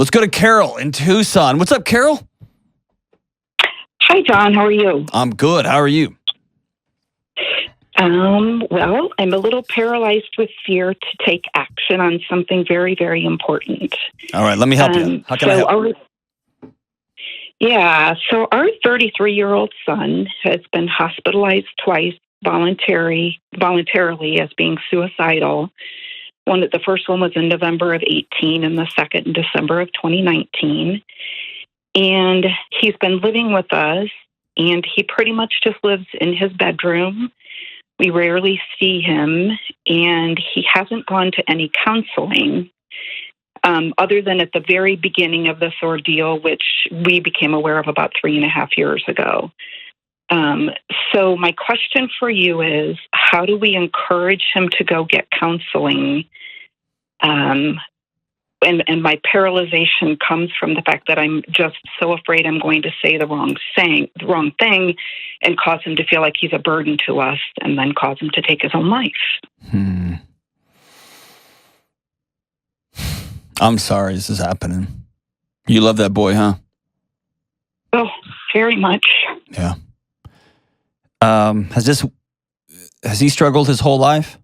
Let's go to Carol in Tucson. What's up, Carol? Hi, John. How are you? I'm good. How are you? Well, I'm a little paralyzed with fear to take action on something very, very important. All right, let me help you. How can I help? So our 33-year-old son has been hospitalized twice voluntarily as being suicidal. The first one was in November of 18 and the second in December of 2019. And he's been living with us, and he pretty much just lives in his bedroom. We rarely see him, and he hasn't gone to any counseling other than at the very beginning of this ordeal, which we became aware of about 3.5 years ago. So my question for you is, how do we encourage him to go get counseling? And my paralyzation comes from the fact that I'm just so afraid I'm going to say the wrong thing and cause him to feel like he's a burden to us and then cause him to take his own life. I'm sorry this is happening. You love that boy, huh? Oh, very much. Yeah. Has he struggled his whole life?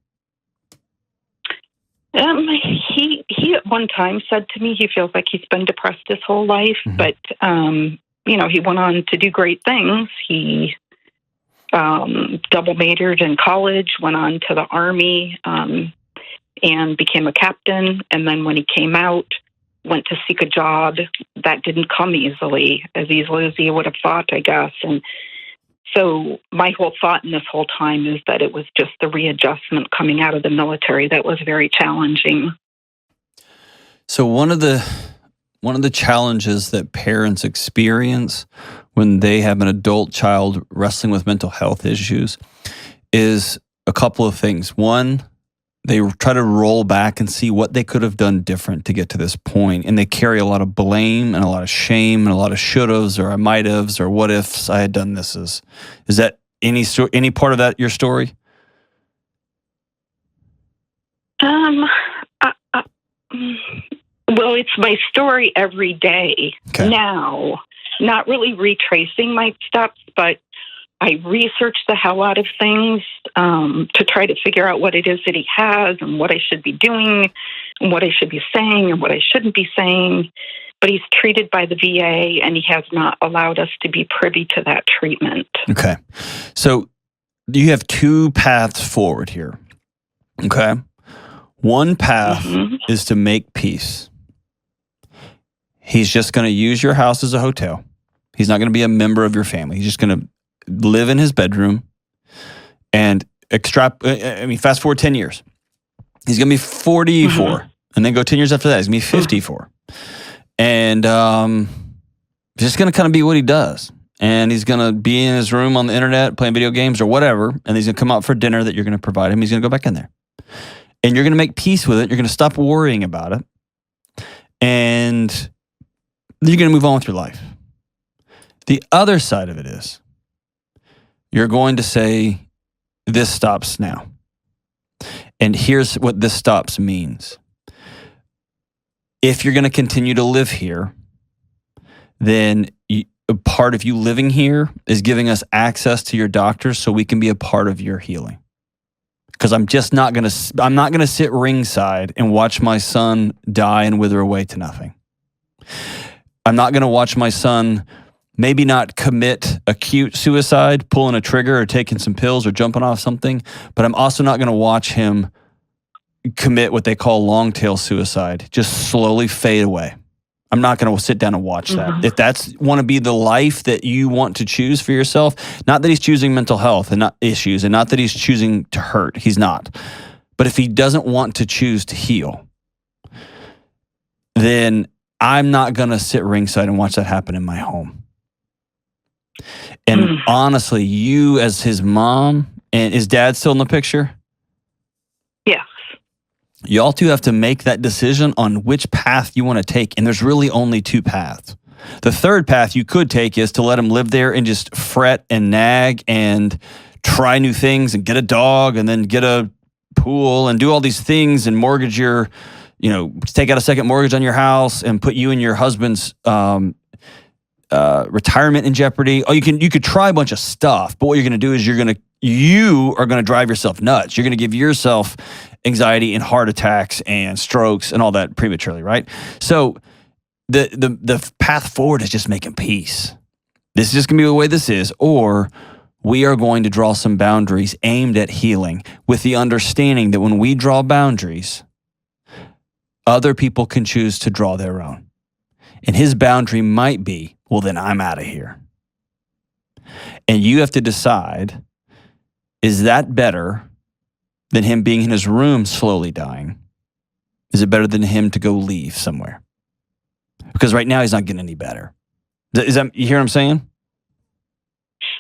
He at one time said to me he feels like he's been depressed his whole life, but he went on to do great things. He double majored in college, went on to the Army, and became a captain. And then when he came out, went to seek a job. That didn't come as easily as he would have thought, I guess. And so my whole thought in this whole time is that it was just the readjustment coming out of the military that was very challenging. So one of the challenges that parents experience when they have an adult child wrestling with mental health issues is a couple of things. One, they try to roll back and see what they could have done different to get to this point, and they carry a lot of blame and a lot of shame and a lot of should-haves or I might-haves or what ifs I had done this. Is that any part of that your story? Well, it's my story every day now. Not really retracing my steps, but I research the hell out of things to try to figure out what it is that he has and what I should be doing and what I should be saying and what I shouldn't be saying. But he's treated by the VA, and he has not allowed us to be privy to that treatment. Okay. So you have two paths forward here. Okay. One path is to make peace. He's just going to use your house as a hotel. He's not going to be a member of your family. He's just going to live in his bedroom and fast forward 10 years. He's going to be 44. And then go 10 years after that, he's going to be 54. And just going to kind of be what he does. And he's going to be in his room on the internet playing video games or whatever. And he's going to come out for dinner that you're going to provide him. He's going to go back in there. And you're going to make peace with it. You're going to stop worrying about it. And you're going to move on with your life. The other side of it is you're going to say, this stops now. And here's what this stops means. If you're going to continue to live here, then a part of you living here is giving us access to your doctors so we can be a part of your healing. Because I'm not going to sit ringside and watch my son die and wither away to nothing. I'm not going to watch my son maybe not commit acute suicide, pulling a trigger or taking some pills or jumping off something, but I'm also not going to watch him commit what they call long-tail suicide, just slowly fade away. I'm not going to sit down and watch that. If that's want to be the life that you want to choose for yourself, not that he's choosing mental health and not issues, and not that he's choosing to hurt. He's not. But if he doesn't want to choose to heal, then I'm not going to sit ringside and watch that happen in my home. And honestly, you as his mom, and is dad still in the picture? Yes. Y'all two have to make that decision on which path you want to take. And there's really only two paths. The third path you could take is to let him live there and just fret and nag and try new things and get a dog and then get a pool and do all these things and mortgage your take out a second mortgage on your house and put you and your husband's retirement in jeopardy. Oh, you could try a bunch of stuff, but what you're going to do is you are going to drive yourself nuts. You're going to give yourself anxiety and heart attacks and strokes and all that prematurely, right? So the path forward is just making peace. This is just going to be the way this is, or we are going to draw some boundaries aimed at healing with the understanding that when we draw boundaries, other people can choose to draw their own. And his boundary might be, well, then I'm out of here. And you have to decide, is that better than him being in his room slowly dying? Is it better than him to go leave somewhere? Because right now he's not getting any better. You hear what I'm saying?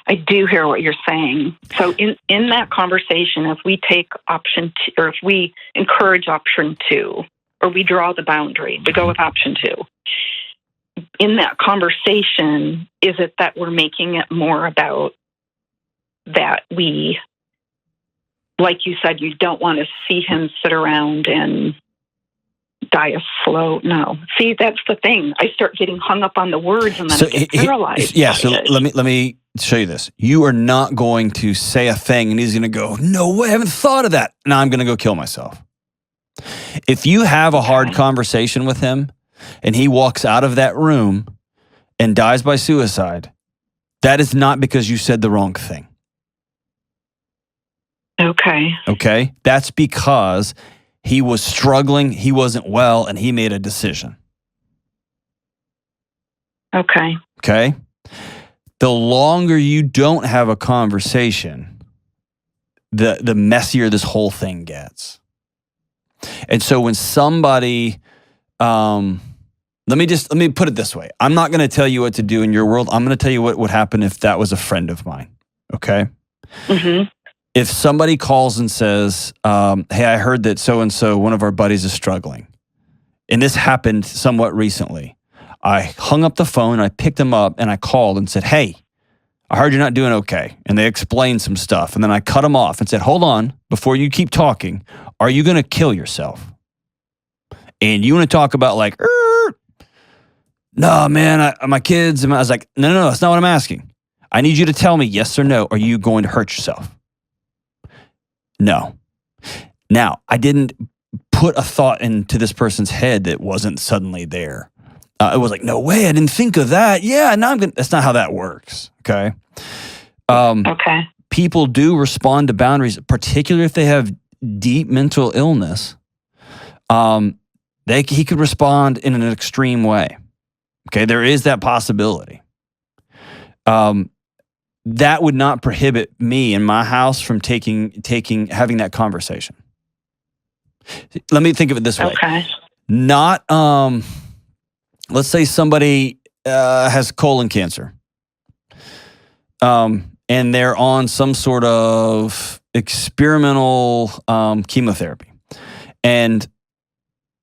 I do hear what you're saying. So in that conversation, if we take option 2, or if we encourage option 2, or we draw the boundary, we go with option 2. In that conversation, is it that we're making it more about that we, like you said, you don't want to see him sit around and die a slow? No. See, that's the thing. I start getting hung up on the words and then I get paralyzed. So let me show you this. You are not going to say a thing and he's going to go, no way, I haven't thought of that. Now I'm going to go kill myself. If you have a hard conversation with him and he walks out of that room and dies by suicide, that is not because you said the wrong thing. Okay? That's because he was struggling, he wasn't well, and he made a decision. Okay? The longer you don't have a conversation, the messier this whole thing gets. And so when somebody, let me put it this way. I'm not going to tell you what to do in your world. I'm going to tell you what would happen if that was a friend of mine. Okay? Mm-hmm. If somebody calls and says, hey, I heard that so-and-so, one of our buddies is struggling. And this happened somewhat recently. I hung up the phone, I picked him up, and I called and said, hey, I heard you're not doing okay. And they explained some stuff. And then I cut them off and said, hold on, before you keep talking, are you going to kill yourself? And you want to talk about like, no, man, my kids. And I was like, no, that's not what I'm asking. I need you to tell me yes or no. Are you going to hurt yourself? No. Now, I didn't put a thought into this person's head that wasn't suddenly there. It was like, no way, I didn't think of that. Yeah, now that's not how that works, okay? Okay. People do respond to boundaries, particularly if they have deep mental illness. He could respond in an extreme way. Okay, there is that possibility. That would not prohibit me in my house from having that conversation. Let me think of it this way. Okay. Not, let's say somebody has colon cancer, and they're on some sort of experimental chemotherapy, and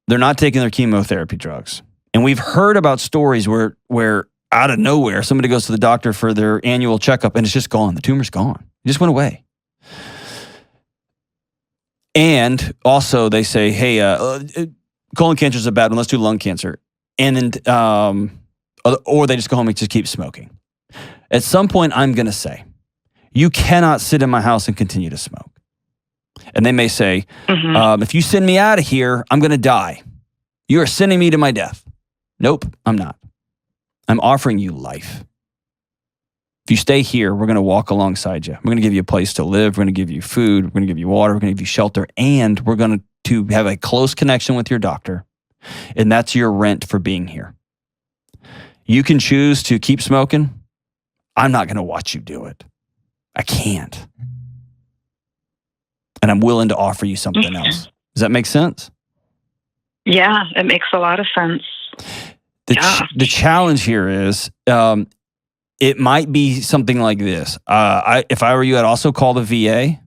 they're not taking their chemotherapy drugs. And we've heard about stories where out of nowhere, somebody goes to the doctor for their annual checkup and it's just gone. The tumor's gone. It just went away. And also they say, hey, colon cancer is a bad one. Let's do lung cancer. And then, or they just go home and just keep smoking. At some point, I'm going to say, you cannot sit in my house and continue to smoke. And they may say, if you send me out of here, I'm going to die. You are sending me to my death. Nope, I'm not. I'm offering you life. If you stay here, we're going to walk alongside you. We're going to give you a place to live. We're going to give you food. We're going to give you water. We're going to give you shelter. And we're going to have a close connection with your doctor. And that's your rent for being here. You can choose to keep smoking. I'm not going to watch you do it. I can't. And I'm willing to offer you something else. Does that make sense? Yeah, it makes a lot of sense. The challenge here is it might be something like this. If I were you, I'd also call the VA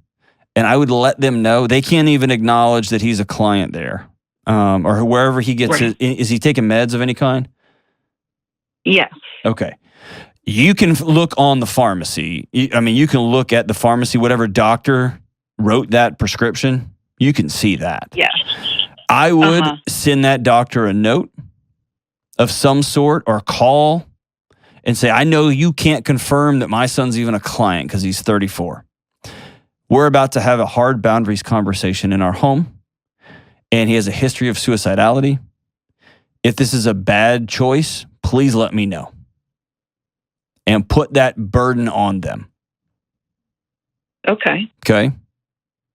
and I would let them know. They can't even acknowledge that he's a client there or wherever he gets it. Is he taking meds of any kind? Yes. Okay. You can look on the pharmacy. You can look at the pharmacy, whatever doctor wrote that prescription. You can see that. Yes. I would send that doctor a note of some sort or call and say, I know you can't confirm that my son's even a client because he's 34. We're about to have a hard boundaries conversation in our home, and he has a history of suicidality. If this is a bad choice, please let me know. And put that burden on them. Okay. Okay?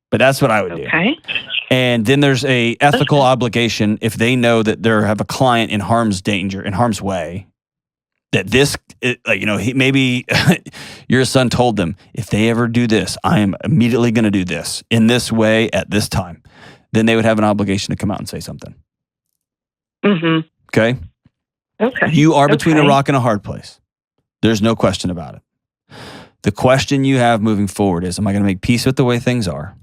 But that's what I would do. Okay. And then there's a ethical obligation if they know that they have a client in harm's way, that this, maybe your son told them, if they ever do this, I am immediately going to do this in this way at this time. Then they would have an obligation to come out and say something. Mm-hmm. Okay? Okay. You are between a rock and a hard place. There's no question about it. The question you have moving forward is, am I going to make peace with the way things are?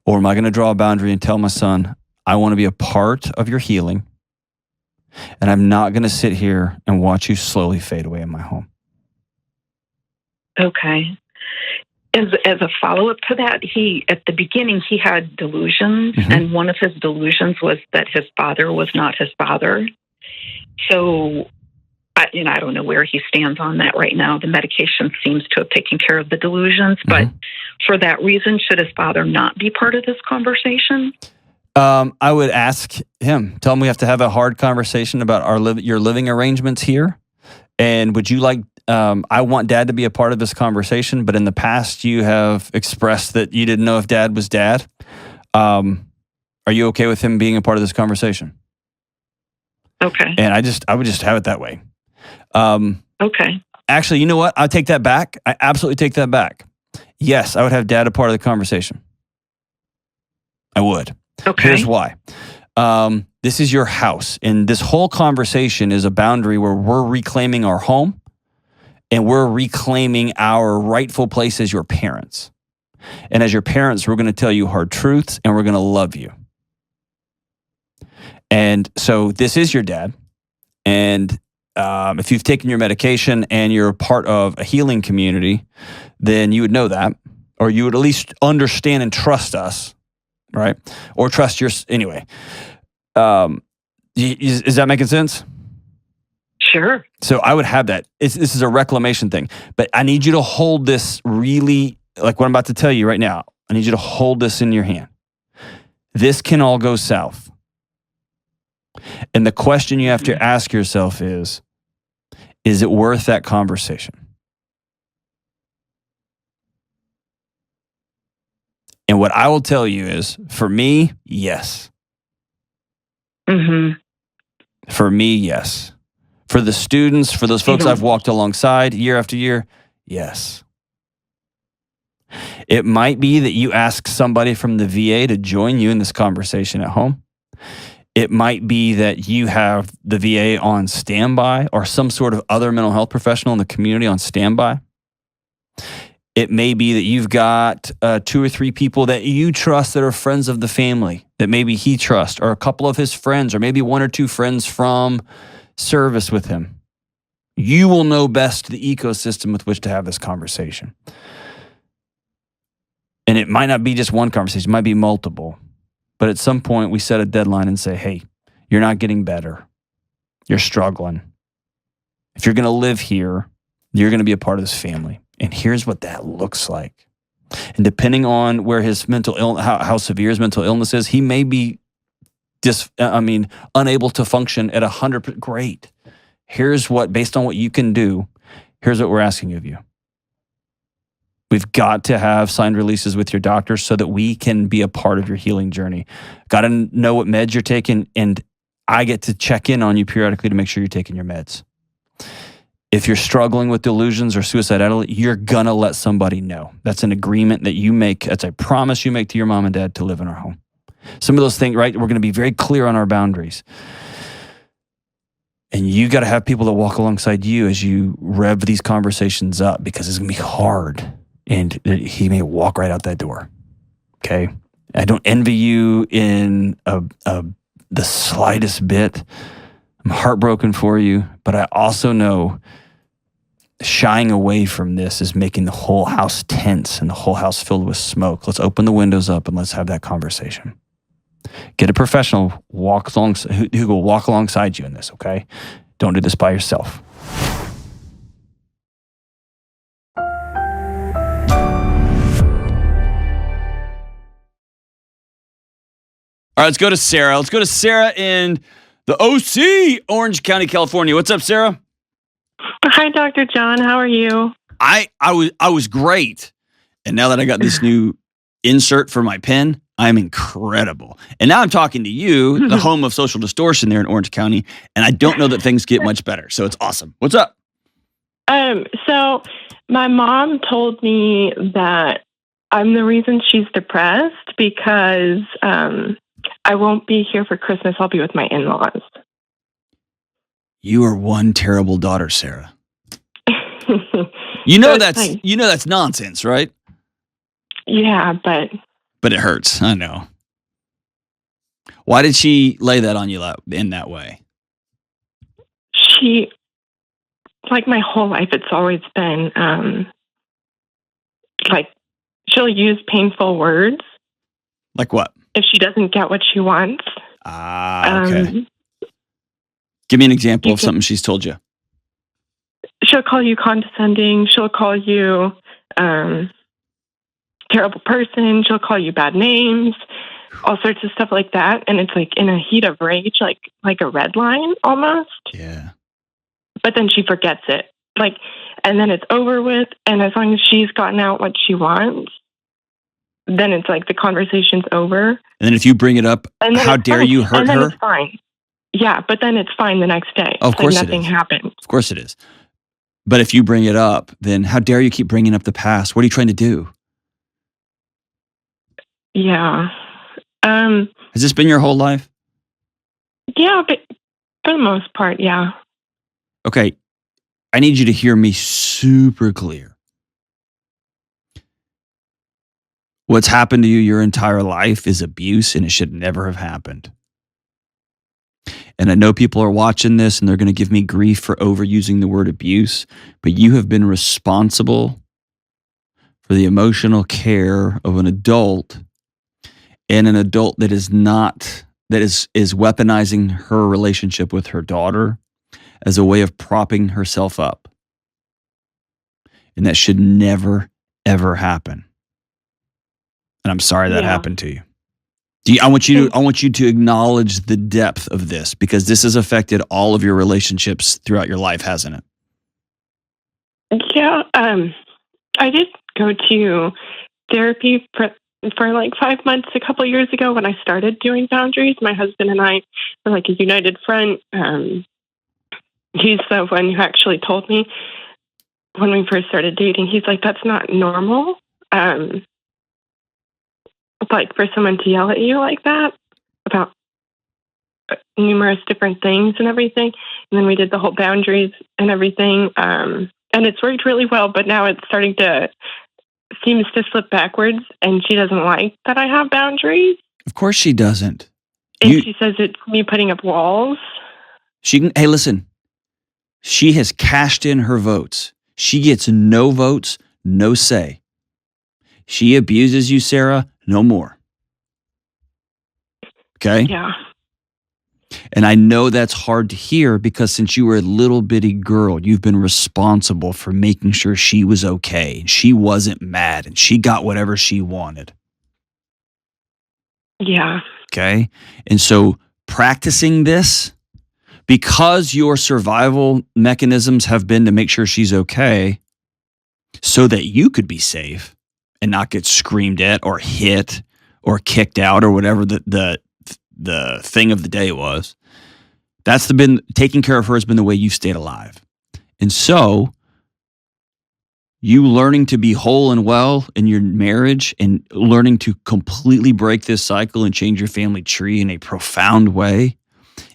Or am I going to draw a boundary and tell my son, I want to be a part of your healing, and I'm not going to sit here and watch you slowly fade away in my home? Okay. As a follow-up to that, at the beginning, he had delusions, and one of his delusions was that his father was not his father. So, I don't know where he stands on that right now. The medication seems to have taken care of the delusions, but for that reason, should his father not be part of this conversation? I would ask him, tell him we have to have a hard conversation about your living arrangements here. And would you like, I want Dad to be a part of this conversation, but in the past you have expressed that you didn't know if Dad was Dad. Are you okay with him being a part of this conversation? Okay. And I would just have it that way. Okay. Actually, you know what? I take that back. I absolutely take that back. Yes, I would have Dad a part of the conversation. I would. Okay. Here's why. This is your house, and this whole conversation is a boundary where we're reclaiming our home, and we're reclaiming our rightful place as your parents. And as your parents, we're going to tell you hard truths, and we're going to love you. And so this is your dad, and if you've taken your medication and you're a part of a healing community, then you would know that, or you would at least understand and trust us, right? Or trust anyway. Is that making sense? Sure. So I would have that. This is a reclamation thing, but I need you to hold this really, like what I'm about to tell you right now. I need you to hold this in your hand. This can all go south. And the question you have to ask yourself is it worth that conversation? And what I will tell you is, for me, yes. Mm-hmm. For me, yes. For the students, for those folks I've walked alongside year after year, yes. It might be that you ask somebody from the VA to join you in this conversation at home. It might be that you have the VA on standby or some sort of other mental health professional in the community on standby. It may be that you've got 2 or 3 people that you trust that are friends of the family that maybe he trusts, or a couple of his friends, or maybe 1 or 2 friends from service with him. You will know best the ecosystem with which to have this conversation. And it might not be just one conversation, it might be multiple. But at some point, we set a deadline and say, hey, you're not getting better. You're struggling. If you're going to live here, you're going to be a part of this family. And here's what that looks like. And depending on where his mental illness, how severe his mental illness is, he may be unable to function at 100%. Great. Here's what, based on what you can do, here's what we're asking of you. We've got to have signed releases with your doctor so that we can be a part of your healing journey. Got to know what meds you're taking, and I get to check in on you periodically to make sure you're taking your meds. If you're struggling with delusions or suicidality, you're going to let somebody know. That's an agreement that you make. That's a promise you make to your mom and dad to live in our home. Some of those things, right? We're going to be very clear on our boundaries. And you got to have people that walk alongside you as you rev these conversations up, because it's going to be hard. And he may walk right out that door. Okay? I don't envy you in the slightest bit. I'm heartbroken for you, but I also know shying away from this is making the whole house tense and the whole house filled with smoke. Let's open the windows up and let's have that conversation. Get a professional who will walk alongside you in this, okay? Don't do this by yourself. All right, let's go to Sarah. Let's go to Sarah in the OC, Orange County, California. What's up, Sarah? Hi, Dr. John. How are you? I was great. And now that I got this new insert for my pen, I'm incredible. And now I'm talking to you, the home of social distortion there in Orange County, and I don't know that things get much better. So it's awesome. What's up? So my mom told me that I'm the reason she's depressed because I won't be here for Christmas. I'll be with my in-laws. You are one terrible daughter, Sarah. You know that's nonsense, right? Yeah, but it hurts. I know. Why did she lay that on you in that way? She, like my whole life, it's always been like she'll use painful words. Like what? If she doesn't get what she wants. Okay. Give me an example of something she's told you. She'll call you condescending. She'll call you terrible person. She'll call you bad names, all sorts of stuff like that. And it's like in a heat of rage, like a red line almost. Yeah. But then she forgets it. And then it's over with. And as long as she's gotten out what she wants, then it's like the conversation's over. And then if you bring it up, how dare you hurt her? And then it's fine. Yeah, but then it's fine the next day. Of course it is. Nothing happened. Of course it is. But if you bring it up, then how dare you keep bringing up the past? What are you trying to do? Yeah. Has this been your whole life? Yeah, but for the most part, yeah. Okay. I need you to hear me super clear. What's happened to you your entire life is abuse, and it should never have happened. And I know people are watching this and they're going to give me grief for overusing the word abuse, but you have been responsible for the emotional care of an adult, and an adult that is weaponizing her relationship with her daughter as a way of propping herself up. And that should never, ever happen. And I'm sorry that happened to you. I want you to acknowledge the depth of this, because this has affected all of your relationships throughout your life, hasn't it? Yeah. I did go to therapy for like 5 months a couple of years ago when I started doing boundaries. My husband and I were like a united front. He's the one who actually told me when we first started dating. He's like, that's not normal. Like for someone to yell at you like that about numerous different things and everything. And then we did the whole boundaries and everything. And it's worked really well, but now it's starting to seems to slip backwards, and she doesn't like that I have boundaries. Of course she doesn't. And she says it's me putting up walls. Hey, listen. She has cashed in her votes. She gets no votes, no say. She abuses you, Sarah, no more. Okay? Yeah. And I know that's hard to hear, because since you were a little bitty girl, you've been responsible for making sure she was okay. She wasn't mad, and she got whatever she wanted. Yeah. Okay? And so practicing this, because your survival mechanisms have been to make sure she's okay so that you could be safe and not get screamed at or hit or kicked out or whatever the thing of the day was. Taking care of her has been the way you've stayed alive. And so you learning to be whole and well in your marriage and learning to completely break this cycle and change your family tree in a profound way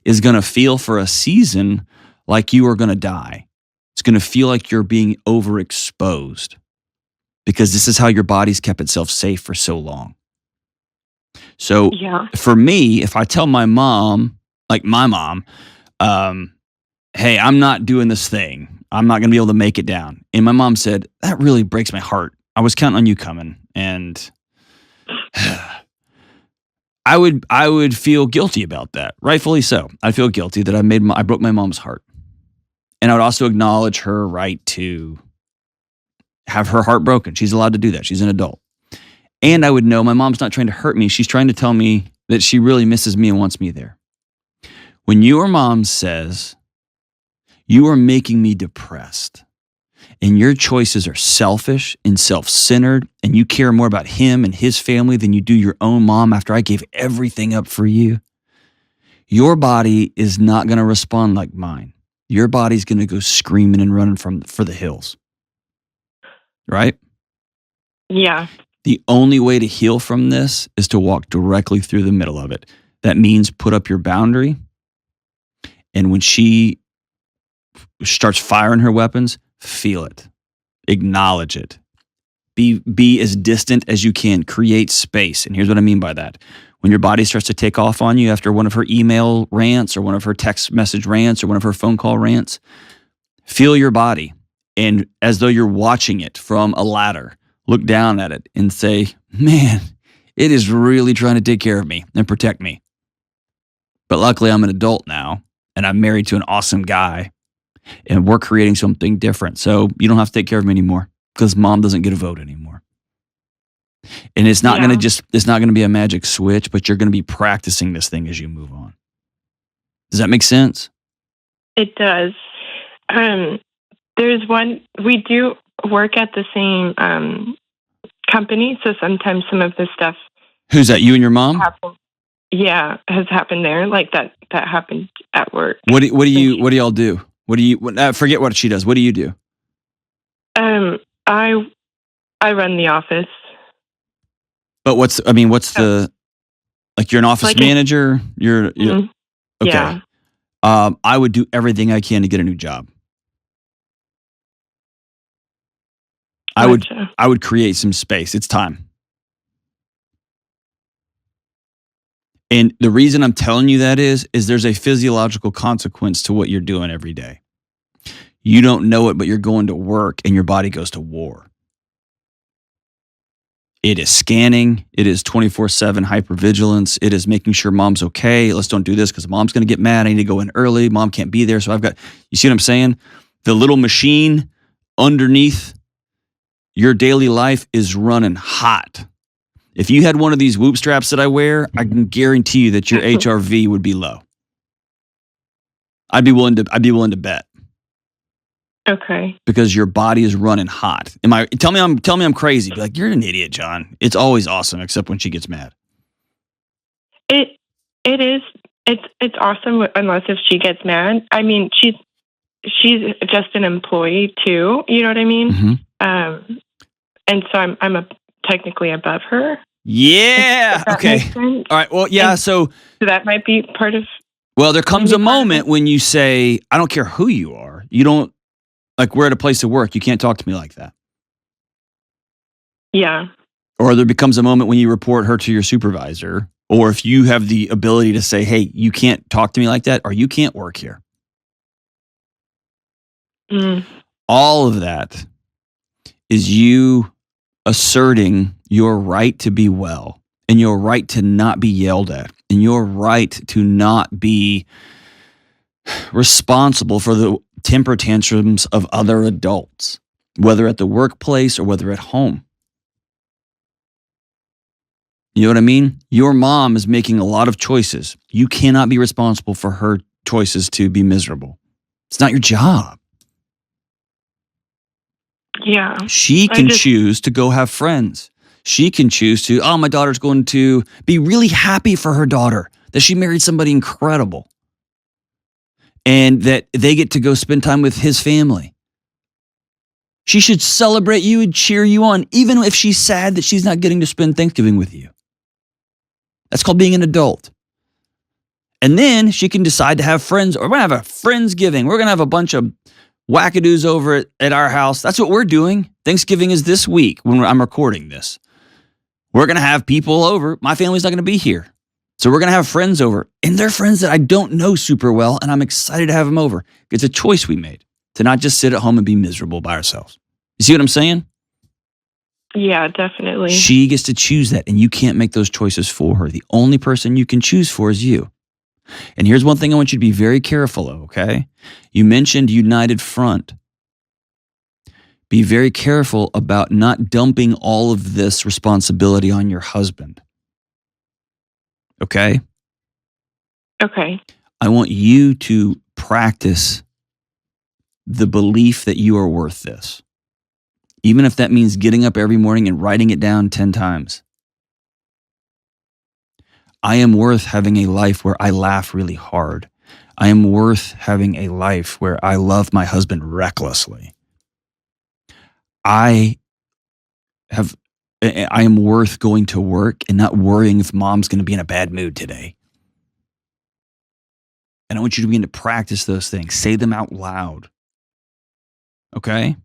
is going to feel for a season like you are going to die. It's going to feel like you're being overexposed, because this is how your body's kept itself safe for so long. So for me, if I tell my mom, like my mom, hey, I'm not doing this thing, I'm not going to be able to make it down. And my mom said, that really breaks my heart. I was counting on you coming. And I would feel guilty about that. Rightfully so. I feel guilty that I broke my mom's heart. And I would also acknowledge her right to have her heart broken. She's allowed to do that. She's an adult. And I would know my mom's not trying to hurt me. She's trying to tell me that she really misses me and wants me there. When your mom says, you are making me depressed, and your choices are selfish and self-centered, and you care more about him and his family than you do your own mom after I gave everything up for you, your body is not going to respond like mine. Your body's going to go screaming and running for the hills. Right? Yeah. The only way to heal from this is to walk directly through the middle of it. That means put up your boundary. And when she starts firing her weapons, feel it. Acknowledge it. Be as distant as you can. Create space. And here's what I mean by that. When your body starts to take off on you after one of her email rants or one of her text message rants or one of her phone call rants, feel your body. And as though you're watching it from a ladder, look down at it and say, man, it is really trying to take care of me and protect me. But luckily I'm an adult now and I'm married to an awesome guy and we're creating something different. So you don't have to take care of me anymore because mom doesn't get a vote anymore. And it's not going to be a magic switch, but you're going to be practicing this thing as you move on. Does that make sense? It does. There's one, we do work at the same company, so sometimes some of the stuff. Who's that, you and your mom? Has happened there, like that happened at work. What do y'all do? Forget what she does. What do you do? I run the office. But what's the, like you're an office manager? You're okay. Yeah. I would do everything I can to get a new job. Gotcha. I would create some space. It's time. And the reason I'm telling you that is there's a physiological consequence to what you're doing every day. You don't know it, but you're going to work and your body goes to war. It is scanning. It is 24/7 hypervigilance. It is making sure mom's okay. Let's don't do this because mom's going to get mad. I need to go in early. Mom can't be there. So you see what I'm saying? The little machine underneath your daily life is running hot. If you had one of these Whoop straps that I wear, I can guarantee you that your HRV would be low. I'd be willing to bet. Okay. Because your body is running hot. Tell me I'm crazy. Be like, you're an idiot, John. It's always awesome except when she gets mad. It is. It's awesome unless if she gets mad. I mean, she's just an employee too. You know what I mean? Mm-hmm. And so I'm technically above her. Yeah. Okay. All right. Well, yeah. And so that might be part of. Well, there comes a moment when you say, I don't care who you are. You don't, like, we're at a place of work. You can't talk to me like that. Yeah. Or there becomes a moment when you report her to your supervisor, or if you have the ability to say, hey, you can't talk to me like that, or you can't work here. Mm. All of that is you asserting your right to be well and your right to not be yelled at and your right to not be responsible for the temper tantrums of other adults, whether at the workplace or whether at home. You know what I mean? Your mom is making a lot of choices. You cannot be responsible for her choices to be miserable. It's not your job. Yeah. She can choose to go have friends. She can choose to, my daughter's going to be really happy for her daughter that she married somebody incredible and that they get to go spend time with his family. She should celebrate you and cheer you on, even if she's sad that she's not getting to spend Thanksgiving with you. That's called being an adult. And then she can decide to have friends, or we're going to have a Friendsgiving. We're going to have a bunch of wackadoos over at our house. That's what we're doing. Thanksgiving is this week when I'm recording this. We're going to have people over. My family's not going to be here. So we're going to have friends over. And they're friends that I don't know super well, and I'm excited to have them over. It's a choice we made to not just sit at home and be miserable by ourselves. You see what I'm saying? Yeah, definitely. She gets to choose that, and you can't make those choices for her. The only person you can choose for is you. And here's one thing I want you to be very careful of, okay? You mentioned united front. Be very careful about not dumping all of this responsibility on your husband. Okay? Okay. I want you to practice the belief that you are worth this. Even if that means getting up every morning and writing it down 10 times. I am worth having a life where I laugh really hard. I am worth having a life where I love my husband recklessly. I am worth going to work and not worrying if mom's going to be in a bad mood today. And I want you to begin to practice those things. Say them out loud. Okay?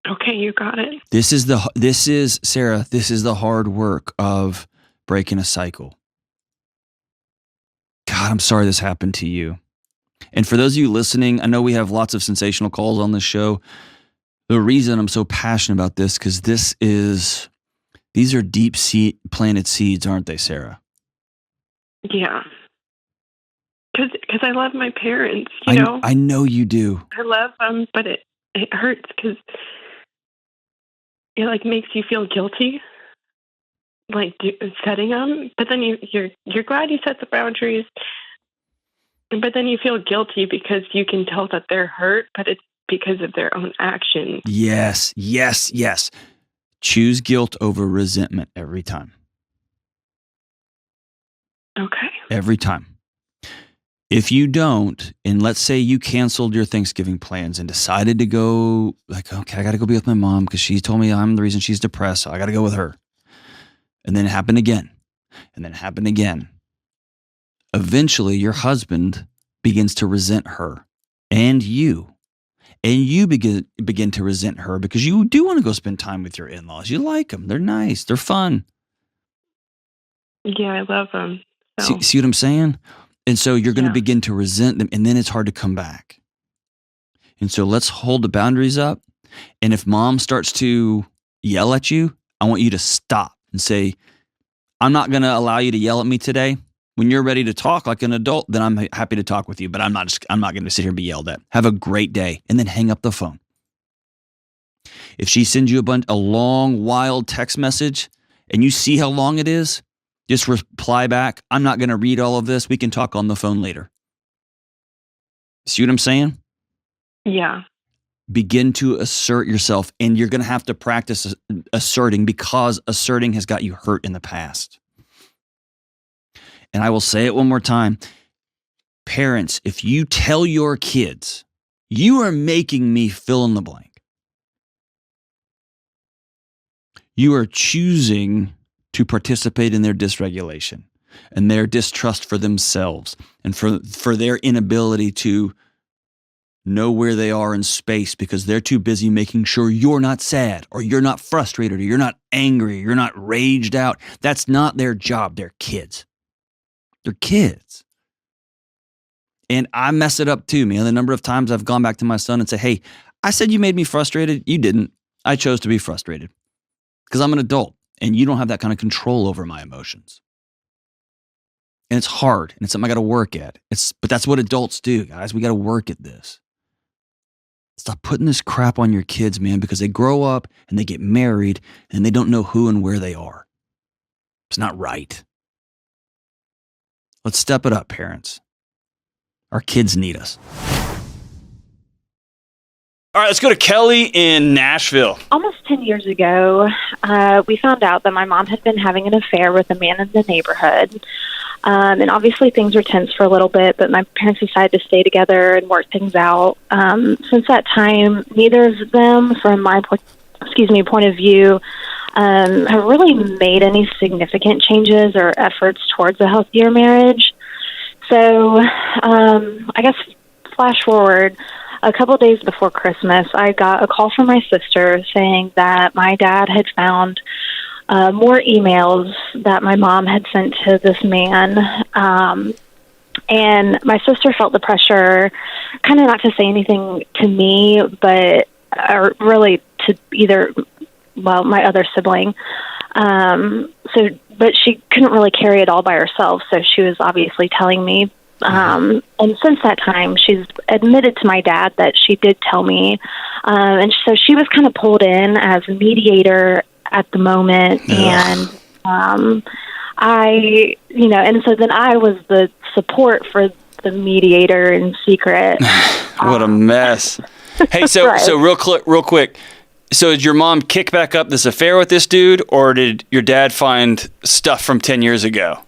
Okay, you got it. This is Sarah, this is the hard work of breaking a cycle. God, I'm sorry this happened to you. And for those of you listening, I know we have lots of sensational calls on this show. The reason I'm so passionate about this, because these are deep planted seeds, aren't they, Sarah? Yeah. Because I love my parents, you know. I know you do. I love them, but it hurts because it like makes you feel guilty, like setting them. But then you're glad you set the boundaries. But then you feel guilty because you can tell that they're hurt, but it's because of their own actions. Yes, yes, yes. Choose guilt over resentment every time. Okay. Every time. If you don't, and let's say you canceled your Thanksgiving plans and decided to go, like, okay, I got to go be with my mom because she told me I'm the reason she's depressed, so I got to go with her. And then it happened again. And then it happened again. Eventually, your husband begins to resent her and you. And you begin to resent her because you do want to go spend time with your in-laws. You like them. They're nice. They're fun. Yeah, I love them. So. See what I'm saying? And so you're going to begin to resent them, and then it's hard to come back. And so let's hold the boundaries up. And if mom starts to yell at you, I want you to stop and say, I'm not going to allow you to yell at me today. When you're ready to talk like an adult, then I'm happy to talk with you, but I'm not going to sit here and be yelled at. Have a great day, and then hang up the phone. If she sends you a long, wild text message, and you see how long it is, just reply back, I'm not going to read all of this. We can talk on the phone later. See what I'm saying? Yeah. Begin to assert yourself, and you're going to have to practice asserting because asserting has got you hurt in the past. And I will say it one more time. Parents, if you tell your kids, you are making me fill in the blank. You are choosing to participate in their dysregulation and their distrust for themselves and for their inability to know where they are in space because they're too busy making sure you're not sad or you're not frustrated or you're not angry, or you're not raged out. That's not their job. They're kids. They're kids. And I mess it up too, man. The number of times I've gone back to my son and say, hey, I said you made me frustrated. You didn't. I chose to be frustrated because I'm an adult and you don't have that kind of control over my emotions. And it's hard and it's something I got to work at. But that's what adults do, guys. We got to work at this. Stop putting this crap on your kids, man, because they grow up and they get married and they don't know who and where they are. It's not right. Let's step it up, parents. Our kids need us. All right, let's go to Kelly in Nashville. Almost 10 years ago, we found out that my mom had been having an affair with a man in the neighborhood. And obviously things were tense for a little bit, but my parents decided to stay together and work things out. Since that time, neither of them, from my point of view, have really made any significant changes or efforts towards a healthier marriage. So I guess flash forward, a couple days before Christmas, I got a call from my sister saying that my dad had found more emails that my mom had sent to this man. And my sister felt the pressure, kind of not to say anything to me, but really to either my other sibling. But she couldn't really carry it all by herself, so she was obviously telling me. And since that time, she's admitted to my dad that she did tell me. And so she was kind of pulled in as a mediator at the moment. And and so then I was the support for the mediator in secret. What a mess. Hey, so Right. so real quick. So did your mom kick back up this affair with this dude, or did your dad find stuff from 10 years ago?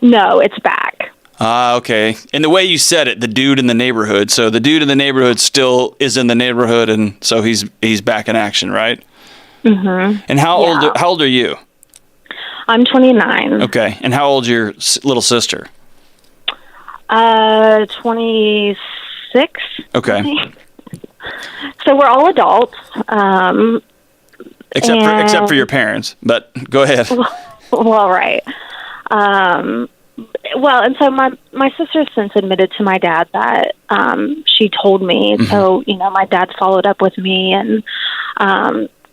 No, it's back. Ah, okay. And the way you said it, the dude in the neighborhood. So the dude in the neighborhood still is in the neighborhood, and so he's back in action, right? Mm-hmm. And how old are you? I'm 29. Okay. And how old's your little sister? 26. Okay. So we're all adults. Except for your parents, but go ahead. Well, right. And so my sister since admitted to my dad that she told me. Mm-hmm. So, my dad followed up with me and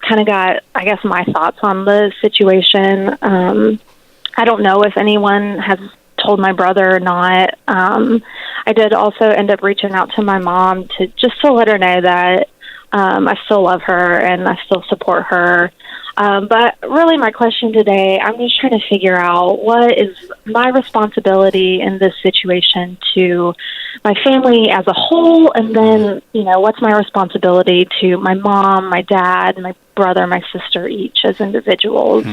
kind of got, I guess, my thoughts on the situation. I don't know if anyone has told my brother or not. I did also end up reaching out to my mom to let her know that I still love her and I still support her. But really my question today, I'm just trying to figure out what is my responsibility in this situation to my family as a whole, and then, what's my responsibility to my mom, my dad, my brother, my sister, each as individuals.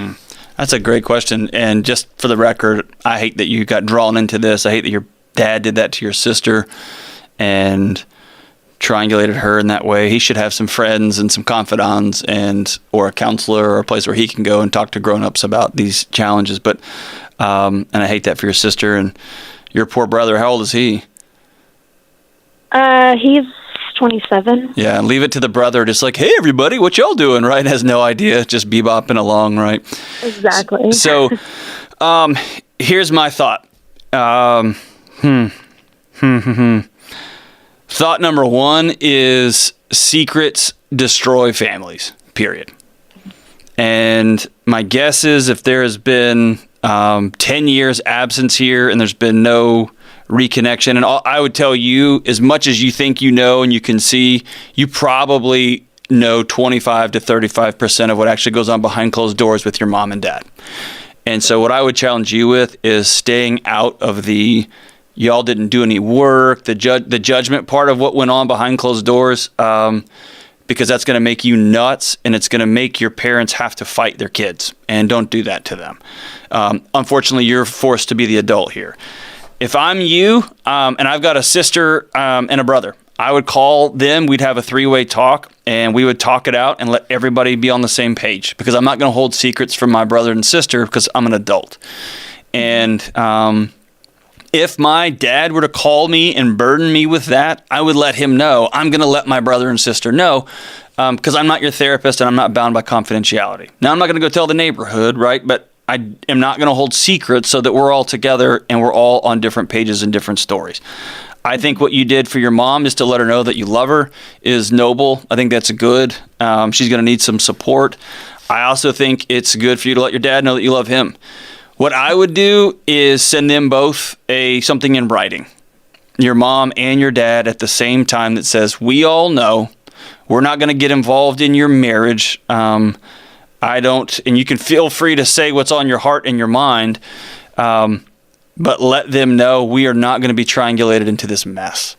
That's a great question. And just for the record, I hate that you got drawn into this. I hate that your dad did that to your sister and triangulated her in that way. He should have some friends and some confidants or a counselor or a place where he can go and talk to grown-ups about these challenges. But and I hate that for your sister and your poor brother. How old is he? He's 27. Yeah, and leave it to the brother, just like, hey, everybody, what y'all doing, right? Has no idea, just bebopping along, right? Exactly. So here's my thought. Thought number one is secrets destroy families, period. And my guess is if there has been 10 years absence here and there's been no reconnection, and I would tell you, as much as you think you know and you can see, you probably know 25 to 35% of what actually goes on behind closed doors with your mom and dad. And so what I would challenge you with is staying out of the y'all didn't do any work, the judgment part of what went on behind closed doors, because that's going to make you nuts, and it's going to make your parents have to fight their kids, and don't do that to them. Unfortunately, you're forced to be the adult here. If I'm you, and I've got a sister and a brother, I would call them, we'd have a three-way talk, and we would talk it out and let everybody be on the same page, because I'm not going to hold secrets from my brother and sister because I'm an adult. And if my dad were to call me and burden me with that, I would let him know. I'm going to let my brother and sister know, because I'm not your therapist and I'm not bound by confidentiality. Now, I'm not going to go tell the neighborhood, right? But I am not going to hold secrets so that we're all together and we're all on different pages and different stories. I think what you did for your mom is to let her know that you love her is noble. I think that's good. She's going to need some support. I also think it's good for you to let your dad know that you love him. What I would do is send them both something in writing, your mom and your dad, at the same time, that says, we all know we're not going to get involved in your marriage. And you can feel free to say what's on your heart and your mind, but let them know we are not going to be triangulated into this mess.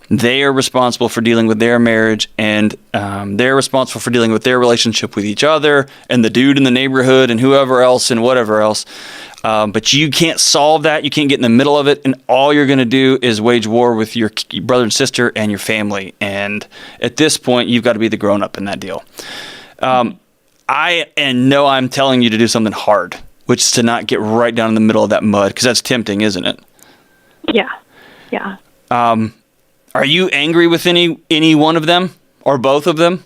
They are responsible for dealing with their marriage, and they're responsible for dealing with their relationship with each other and the dude in the neighborhood and whoever else and whatever else. But you can't solve that. You can't get in the middle of it. And all you're going to do is wage war with your brother and sister and your family. And at this point, you've got to be the grown-up in that deal. I'm telling you to do something hard, which is to not get right down in the middle of that mud, because that's tempting, isn't it? Yeah. Yeah. Are you angry with any one of them or both of them?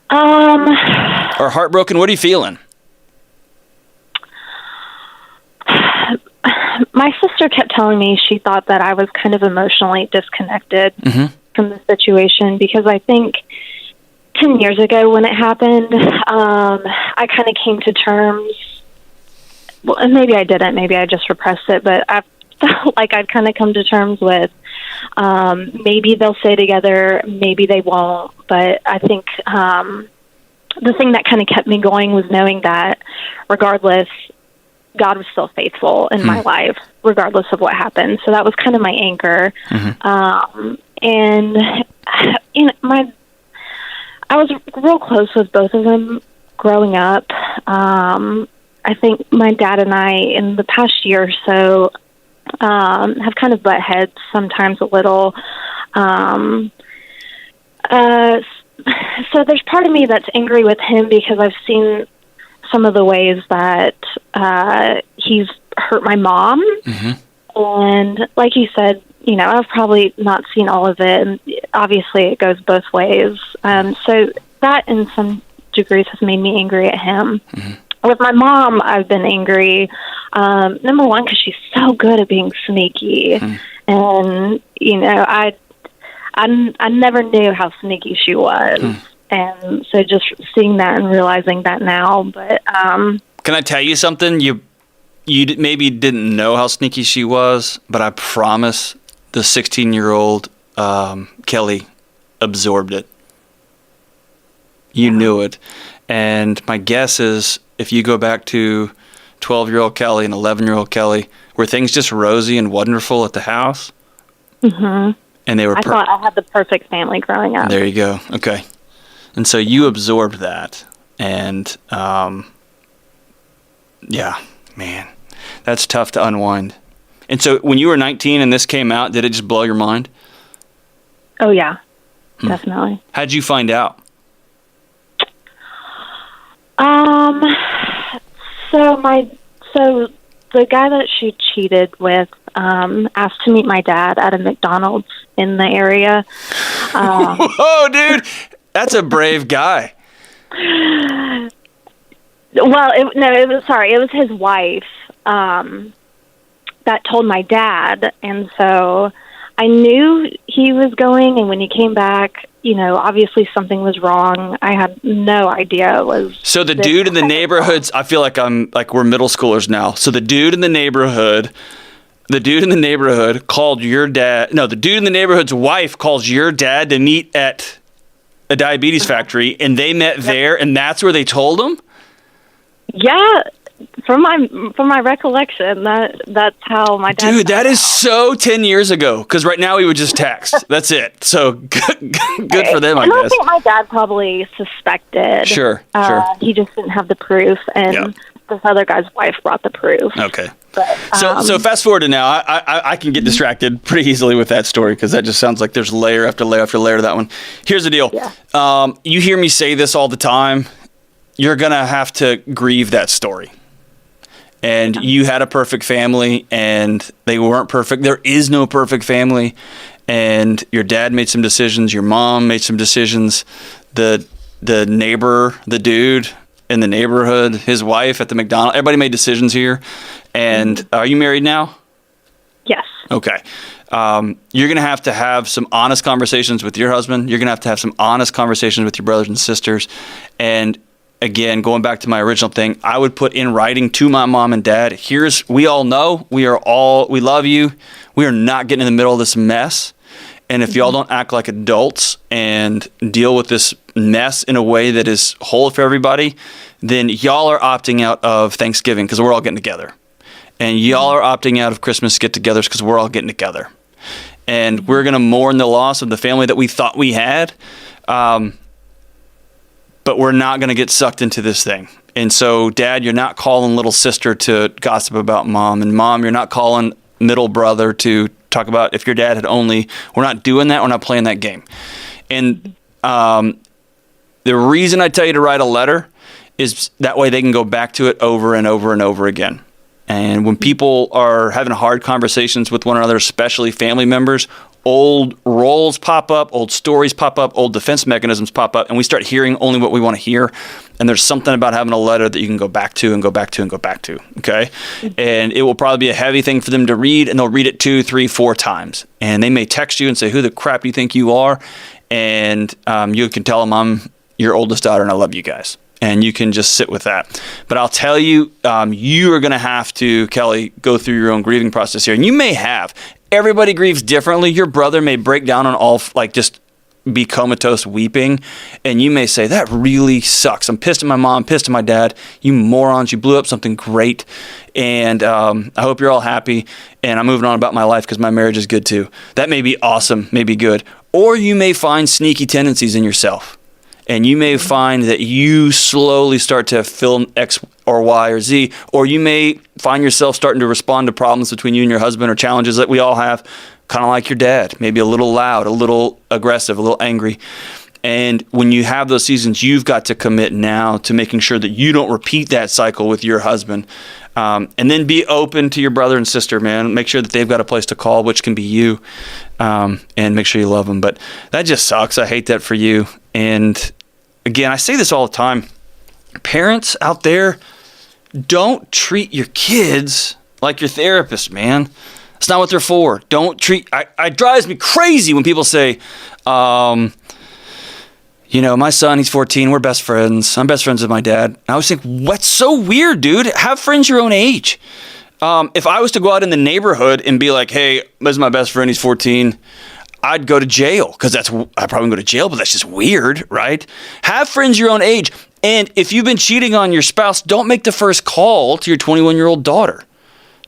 Or heartbroken? What are you feeling? My sister kept telling me she thought that I was kind of emotionally disconnected from the situation, because I think 10 years ago when it happened, I kind of came to terms. Well, and maybe I didn't. Maybe I just repressed it. But I felt like I'd kind of come to terms with maybe they'll stay together, maybe they won't. But I think the thing that kind of kept me going was knowing that regardless, God was still faithful in my life, regardless of what happened. So that was kind of my anchor. And I was real close with both of them growing up. I think my dad and I, in the past year or so, have kind of butt heads sometimes a little. So there's part of me that's angry with him because I've seen some of the ways that he's hurt my mom. And like you said, I've probably not seen all of it. And obviously, it goes both ways. So that, in some degrees, has made me angry at him. With my mom, I've been angry. Number one, because she's so good at being sneaky, and I never knew how sneaky she was, and so just seeing that and realizing that now. But can I tell you something? You maybe didn't know how sneaky she was, but I promise the 16-year-old Kelly absorbed it. You knew it. And my guess is if you go back to 12-year-old Kelly and 11-year-old Kelly, were things just rosy and wonderful at the house? And they were. I thought I had the perfect family growing up. There you go. Okay. And so you absorbed that. And, yeah, man, that's tough to unwind. And so when you were 19 and this came out, did it just blow your mind? Oh, yeah, definitely. How'd you find out? So the guy that she cheated with asked to meet my dad at a McDonald's in the area. Whoa, dude, that's a brave guy. Well, it was his wife that told my dad, and so I knew he was going, and when he came back, obviously something was wrong. I had no idea it was. So the dude in the neighborhoods, I feel like we're middle schoolers now. So the dude in the neighborhood called your dad. No, the dude in the neighborhood's wife calls your dad to meet at a diabetes factory, and they met there, and that's where they told him? Yeah. From my recollection, that's how my dad. Dude, that is so 10 years ago. Because right now we would just text. That's it. So good for them, I guess. I think my dad probably suspected. Sure. He just didn't have the proof, and this other guy's wife brought the proof. Okay. But, so fast forward to now. I can get distracted pretty easily with that story because that just sounds like there's layer after layer after layer to that one. Here's the deal. Yeah. You hear me say this all the time. You're gonna have to grieve that story. And you had a perfect family, and they weren't perfect. There is no perfect family. And your dad made some decisions. Your mom made some decisions. The neighbor, the dude in the neighborhood, his wife at the McDonald's, everybody made decisions here. And are you married now? Yes. Okay. You're going to have some honest conversations with your husband. You're going to have some honest conversations with your brothers and sisters. And again, going back to my original thing, I would put in writing to my mom and dad, we all know, we love you. We are not getting in the middle of this mess. And if y'all don't act like adults and deal with this mess in a way that is whole for everybody, then y'all are opting out of Thanksgiving because we're all getting together. And y'all are opting out of Christmas get-togethers because we're all getting together. And we're going to mourn the loss of the family that we thought we had. But we're not going to get sucked into this thing. And so, Dad, you're not calling little sister to gossip about Mom. And Mom, you're not calling middle brother to talk about if your dad had only. We're not doing that. We're not playing that game. And the reason I tell you to write a letter is that way they can go back to it over and over and over again. And when people are having hard conversations with one another, especially family members, old roles pop up, old stories pop up, old defense mechanisms pop up, and we start hearing only what we want to hear. And there's something about having a letter that you can go back to and go back to and go back to, okay? And it will probably be a heavy thing for them to read, and they'll read it 2, 3, 4 times. And they may text you and say, who the crap do you think you are? And you can tell them your oldest daughter, and I love you guys. And you can just sit with that. But I'll tell you, you are going to have to, Kelly, go through your own grieving process here. And you may have. Everybody grieves differently. Your brother may break down on all, like just be comatose weeping. And you may say, that really sucks. I'm pissed at my mom, pissed at my dad. You morons, you blew up something great. And I hope you're all happy. And I'm moving on about my life because my marriage is good too. That may be awesome, may be good. Or you may find sneaky tendencies in yourself. And you may find that you slowly start to fill X or Y or Z, or you may find yourself starting to respond to problems between you and your husband or challenges that we all have, kind of like your dad, maybe a little loud, a little aggressive, a little angry. And when you have those seasons, you've got to commit now to making sure that you don't repeat that cycle with your husband. And then be open to your brother and sister, man. Make sure that they've got a place to call, which can be you, and make sure you love them. But that just sucks. I hate that for you. And again, I say this all the time. Parents out there, don't treat your kids like your therapist, man. That's not what they're for. Don't treat... It drives me crazy when people say, my son, he's 14. We're best friends. I'm best friends with my dad. And I always think, what's so weird, dude? Have friends your own age. If I was to go out in the neighborhood and be like, hey, this is my best friend, he's 14, I'd go to jail because I probably go to jail, but that's just weird, right? Have friends your own age. And if you've been cheating on your spouse, don't make the first call to your 21-year-old daughter.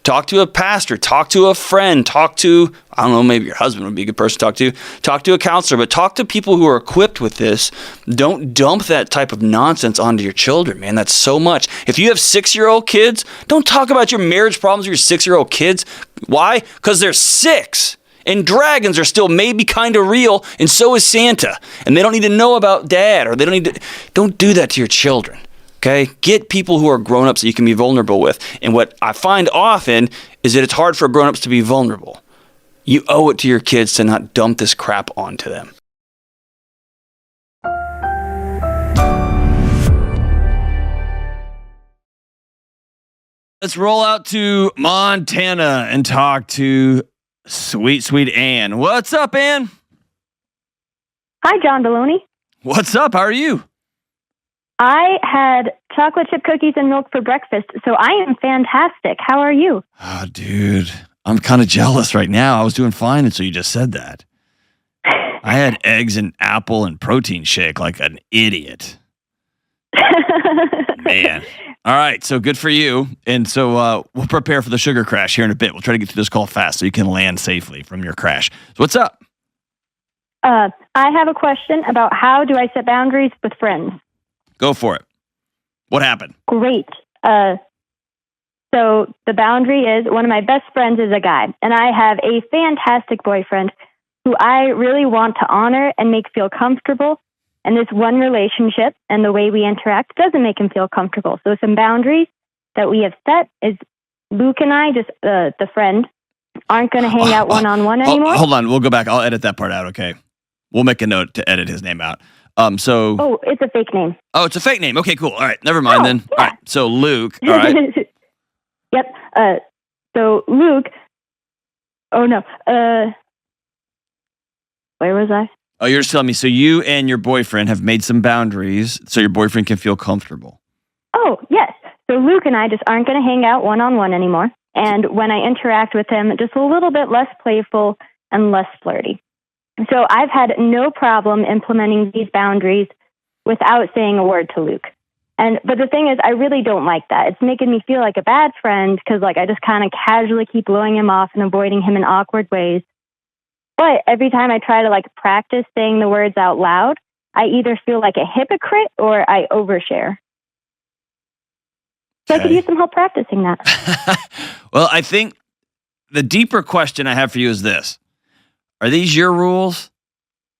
Talk to a pastor, talk to a friend, talk to, I don't know, maybe your husband would be a good person to talk to a counselor, but talk to people who are equipped with this. Don't dump that type of nonsense onto your children, man. That's so much. If you have 6-year-old kids, don't talk about your marriage problems with your 6-year-old kids. Why? Because they're 6. And dragons are still maybe kind of real, and so is Santa. And they don't need to know about dad, or don't do that to your children, okay? Get people who are grown-ups that you can be vulnerable with. And what I find often is that it's hard for grown-ups to be vulnerable. You owe it to your kids to not dump this crap onto them. Let's roll out to Montana and talk to sweet Ann. What's up, Ann? Hi, John Delony. What's up? How are you? I had chocolate chip cookies and milk for breakfast, so I am fantastic. How are you? Oh, dude, I'm kind of jealous right now. I was doing fine until you just said that. I had eggs and apple and protein shake like an idiot. Man. All right, so good for you. And so we'll prepare for the sugar crash here in a bit. We'll try to get through this call fast so you can land safely from your crash. So what's up? I have a question about how do I set boundaries with friends? Go for it. What happened? Great. So the boundary is one of my best friends is a guy, and I have a fantastic boyfriend who I really want to honor and make feel comfortable. And this one relationship and the way we interact doesn't make him feel comfortable. So some boundaries that we have set is Luke and I, just the friend, aren't going to hang out one-on-one anymore. Hold on. We'll go back. I'll edit that part out, okay? We'll make a note to edit his name out. Oh, it's a fake name. Oh, it's a fake name. Okay, cool. All right. Never mind then. Yeah. All right. So Luke. All right. Yep. So Luke. Oh, no. Where was I? Oh, you're just telling me. So you and your boyfriend have made some boundaries so your boyfriend can feel comfortable. Oh, yes. So Luke and I just aren't going to hang out one-on-one anymore. And when I interact with him, just a little bit less playful and less flirty. So I've had no problem implementing these boundaries without saying a word to Luke. But the thing is, I really don't like that. It's making me feel like a bad friend because I just kind of casually keep blowing him off and avoiding him in awkward ways. But every time I try to practice saying the words out loud, I either feel like a hypocrite or I overshare. So I could use some help practicing that. Well, I think the deeper question I have for you is this. Are these your rules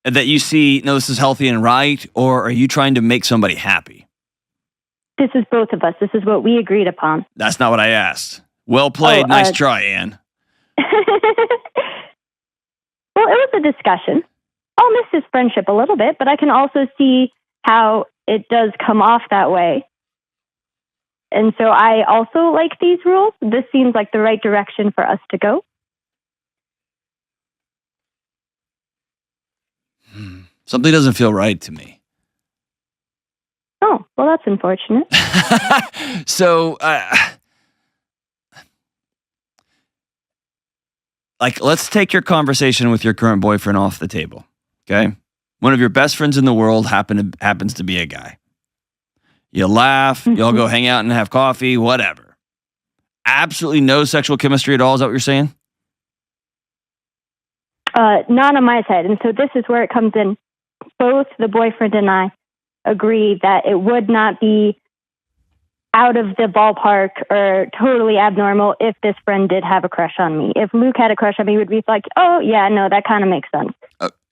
that you see, no, this is healthy and right, or are you trying to make somebody happy? This is both of us. This is what we agreed upon. That's not what I asked. Well played. Nice try, Ann. Well, it was a discussion. I'll miss his friendship a little bit, but I can also see how it does come off that way. And so I also like these rules. This seems like the right direction for us to go. Something doesn't feel right to me. Oh, well, that's unfortunate. So, let's take your conversation with your current boyfriend off the table, okay? One of your best friends in the world happens to be a guy. You laugh, y'all go hang out and have coffee, whatever. Absolutely no sexual chemistry at all, is that what you're saying? Not on my side. And so this is where it comes in. Both the boyfriend and I agree that it would not be out of the ballpark or totally abnormal if this friend did have a crush on me. If Luke had a crush on me, would be like, oh, yeah, no, that kind of makes sense.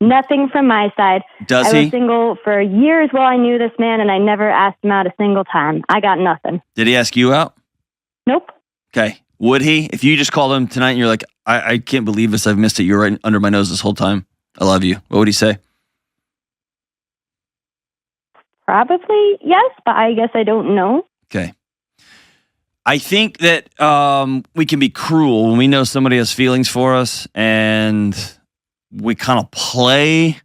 Nothing from my side. Does I he? was single for years while I knew this man, and I never asked him out a single time. I got nothing. Did he ask you out? Nope. Okay. Would he? If you just called him tonight and you're like, I can't believe this, I've missed it. You're right under my nose this whole time. I love you. What would he say? Probably yes, but I guess I don't know. Okay. I think that we can be cruel when we know somebody has feelings for us and we kind of play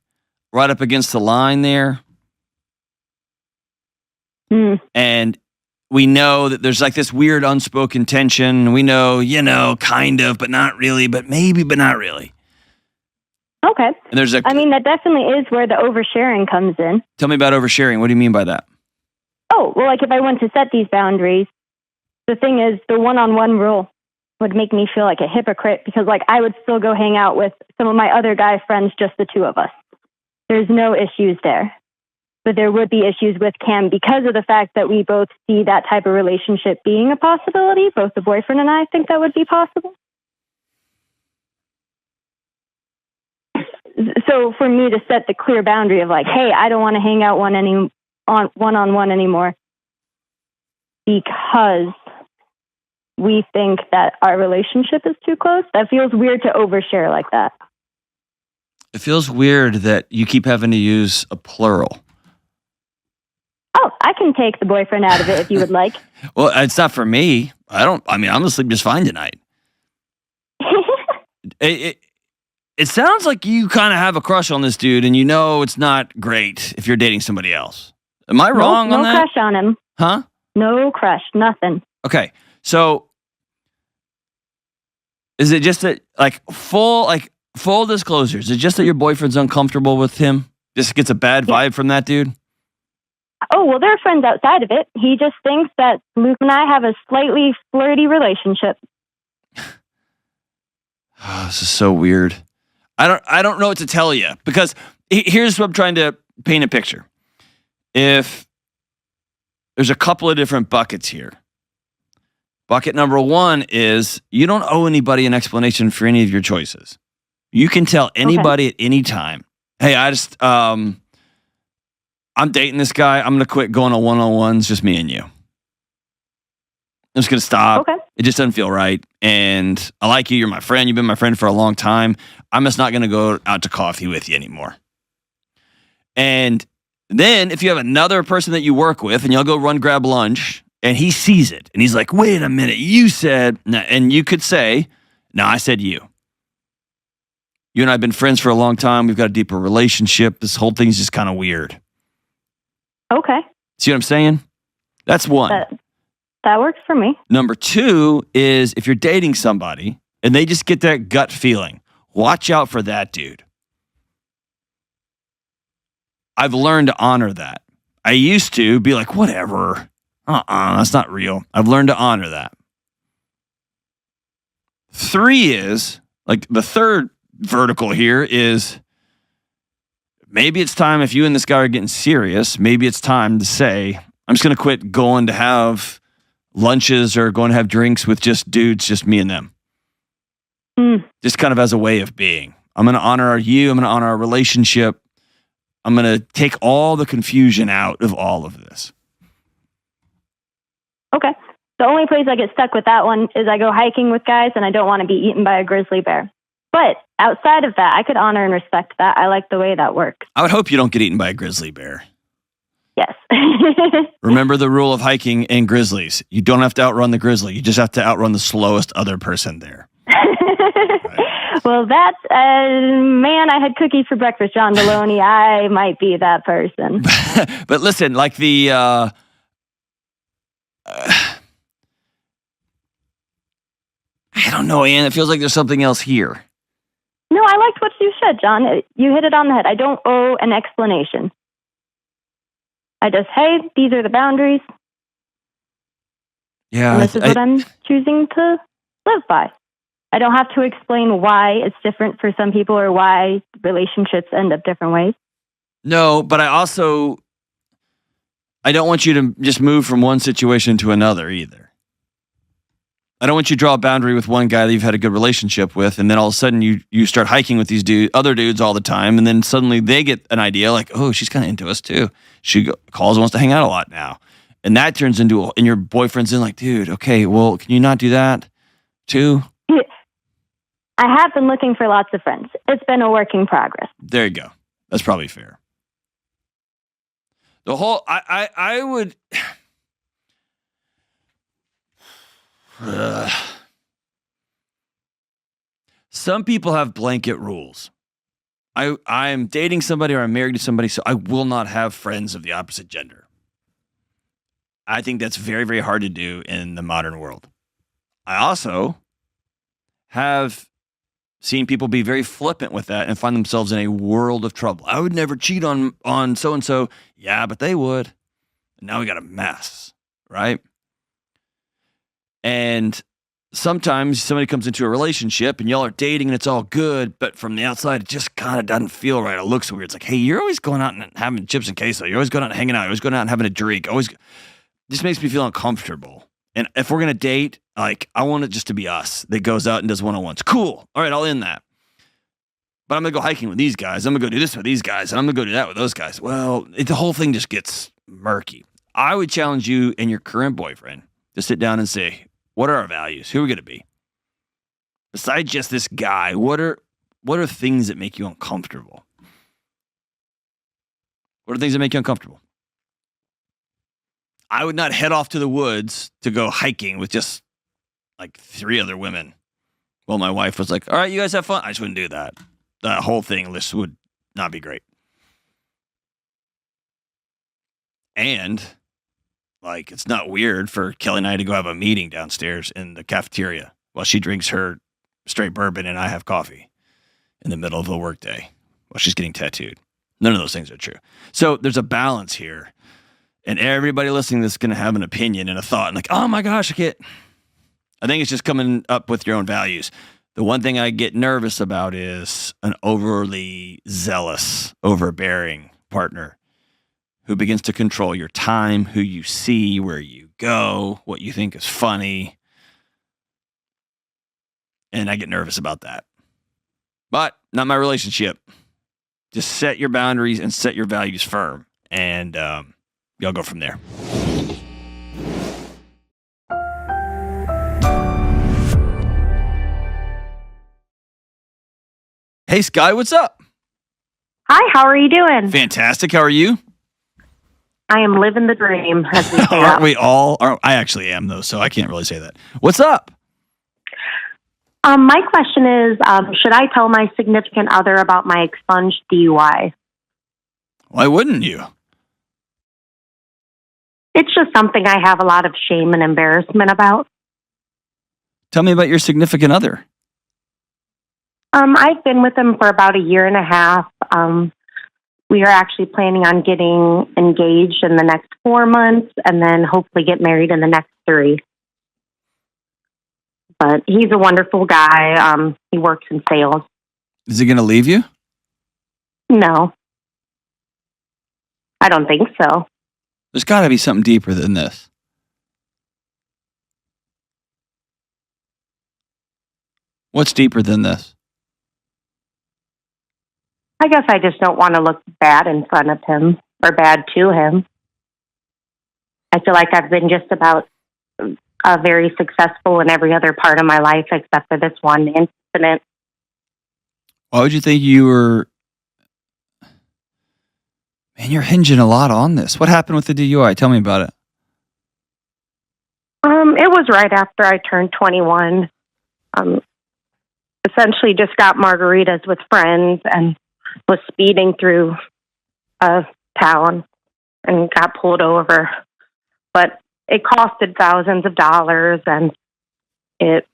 right up against the line there. And we know that there's like this weird unspoken tension. We know, kind of, but not really, but maybe, but not really. Okay. And there's I mean, that definitely is where the oversharing comes in. Tell me about oversharing. What do you mean by that? Oh, well, like if I went to set these boundaries, the thing is the one-on-one rule would make me feel like a hypocrite because like I would still go hang out with some of my other guy friends, just the two of us. There's no issues there. But there would be issues with Cam because of the fact that we both see that type of relationship being a possibility. Both the boyfriend and I think that would be possible. So for me to set the clear boundary of like, hey, I don't want to hang out one-on-one anymore because we think that our relationship is too close. That feels weird to overshare like that. It feels weird that you keep having to use a plural. Oh, I can take the boyfriend out of it if you would like. Well, it's not for me. I'm going to sleep just fine tonight. It sounds like you kind of have a crush on this dude and you know it's not great if you're dating somebody else. Am I wrong on that? No crush on him. Huh? No crush, nothing. Okay. So is it just that full disclosure, is it just that your boyfriend's uncomfortable with him? Just gets a bad vibe from that dude? Oh, well, they're friends outside of it. He just thinks that Luke and I have a slightly flirty relationship. Oh, this is so weird. I don't know what to tell you because here's what I'm trying to paint a picture. If there's a couple of different buckets here. Bucket number one is you don't owe anybody an explanation for any of your choices. You can tell anybody at any time, hey, I'm dating this guy. I'm going to quit going on one-on-ones, just me and you. I'm just going to stop. Okay. It just doesn't feel right. And I like you. You're my friend. You've been my friend for a long time. I'm just not going to go out to coffee with you anymore. And then if you have another person that you work with and y'all go grab lunch and he sees it and he's like, wait a minute, you said, and you could say, no, I said you. You and I have been friends for a long time. We've got a deeper relationship. This whole thing's just kind of weird. Okay. See what I'm saying? That's one. That works for me. Number two is if you're dating somebody and they just get that gut feeling, watch out for that dude. I've learned to honor that. I used to be like, whatever. That's not real. I've learned to honor that. Three is, like the third vertical here is, maybe it's time if you and this guy are getting serious, maybe it's time to say, I'm just going to quit going to have lunches or going to have drinks with just dudes, just me and them. Just kind of as a way of being. I'm going to honor you. I'm going to honor our relationship. I'm going to take all the confusion out of all of this. Okay. The only place I get stuck with that one is I go hiking with guys and I don't want to be eaten by a grizzly bear. But outside of that, I could honor and respect that. I like the way that works. I would hope you don't get eaten by a grizzly bear. Yes. Remember the rule of hiking and grizzlies. You don't have to outrun the grizzly. You just have to outrun the slowest other person there. Well, that's, man, I had cookies for breakfast, John Delony. I might be that person. But listen, like I don't know, Ann. It feels like there's something else here. No, I liked what you said, John. You hit it on the head. I don't owe an explanation. I just, hey, these are the boundaries. Yeah. And this is what I'm choosing to live by. I don't have to explain why it's different for some people or why relationships end up different ways. No, but I don't want you to just move from one situation to another either. I don't want you to draw a boundary with one guy that you've had a good relationship with, and then all of a sudden you start hiking with these other dudes all the time, and then suddenly they get an idea like, oh, she's kind of into us too. She calls and wants to hang out a lot now. And that turns into, and your boyfriend's in like, dude, okay, well, can you not do that too? I have been looking for lots of friends. It's been a work in progress. There you go. That's probably fair. The whole, I would... Some people have blanket rules. I'm dating somebody or I'm married to somebody, so I will not have friends of the opposite gender. I think that's very, very hard to do in the modern world. I also have seen people be very flippant with that and find themselves in a world of trouble. I would never cheat on so-and-so. Yeah, but they would. And now we got a mess, right? And sometimes somebody comes into a relationship and y'all are dating and it's all good, but from the outside, it just kind of doesn't feel right. It looks weird. It's like, hey, you're always going out and having chips and queso. You're always going out and hanging out. You're always going out and having a drink. This makes me feel uncomfortable. And if we're going to date, like, I want it just to be us that goes out and does one-on-ones. Cool. All right, I'll end that. But I'm going to go hiking with these guys. I'm going to go do this with these guys. And I'm going to go do that with those guys. Well, the whole thing just gets murky. I would challenge you and your current boyfriend to sit down and say, what are our values? Who are we going to be? Besides just this guy, what are things that make you uncomfortable? What are things that make you uncomfortable? I would not head off to the woods to go hiking with just like 3 other women. Well, my wife was like, all right, you guys have fun. I just wouldn't do that. The whole thing list would not be great. And like, it's not weird for Kelly and I to go have a meeting downstairs in the cafeteria while she drinks her straight bourbon and I have coffee in the middle of a workday while she's getting tattooed. None of those things are true. So there's a balance here. And everybody listening to this is going to have an opinion and a thought. And like, oh my gosh, I think it's just coming up with your own values. The one thing I get nervous about is an overly zealous, overbearing partner who begins to control your time, who you see, where you go, what you think is funny. And I get nervous about that. But not my relationship. Just set your boundaries and set your values firm. And y'all go from there. Hey, Sky, what's up? Hi, how are you doing? Fantastic. How are you? I am living the dream. As we say Aren't that. we all? I actually am, though, so I can't really say that. What's up? My question is, should I tell my significant other about my expunged DUI? Why wouldn't you? It's just something I have a lot of shame and embarrassment about. Tell me about your significant other. I've been with him for about 1.5 years. We are actually planning on getting engaged in the next 4 months and then hopefully get married in the next 3. But he's a wonderful guy. He works in sales. Is he going to leave you? No. I don't think so. There's got to be something deeper than this. What's deeper than this? I guess I just don't want to look bad in front of him or bad to him. I feel like I've been just about very successful in every other part of my life except for this one incident. Why would you think you were... Man, you're hinging a lot on this. What happened with the DUI? Tell me about it. It was right after I turned 21. essentially just got margaritas with friends and was speeding through a town and got pulled over. But it costed thousands of dollars, and it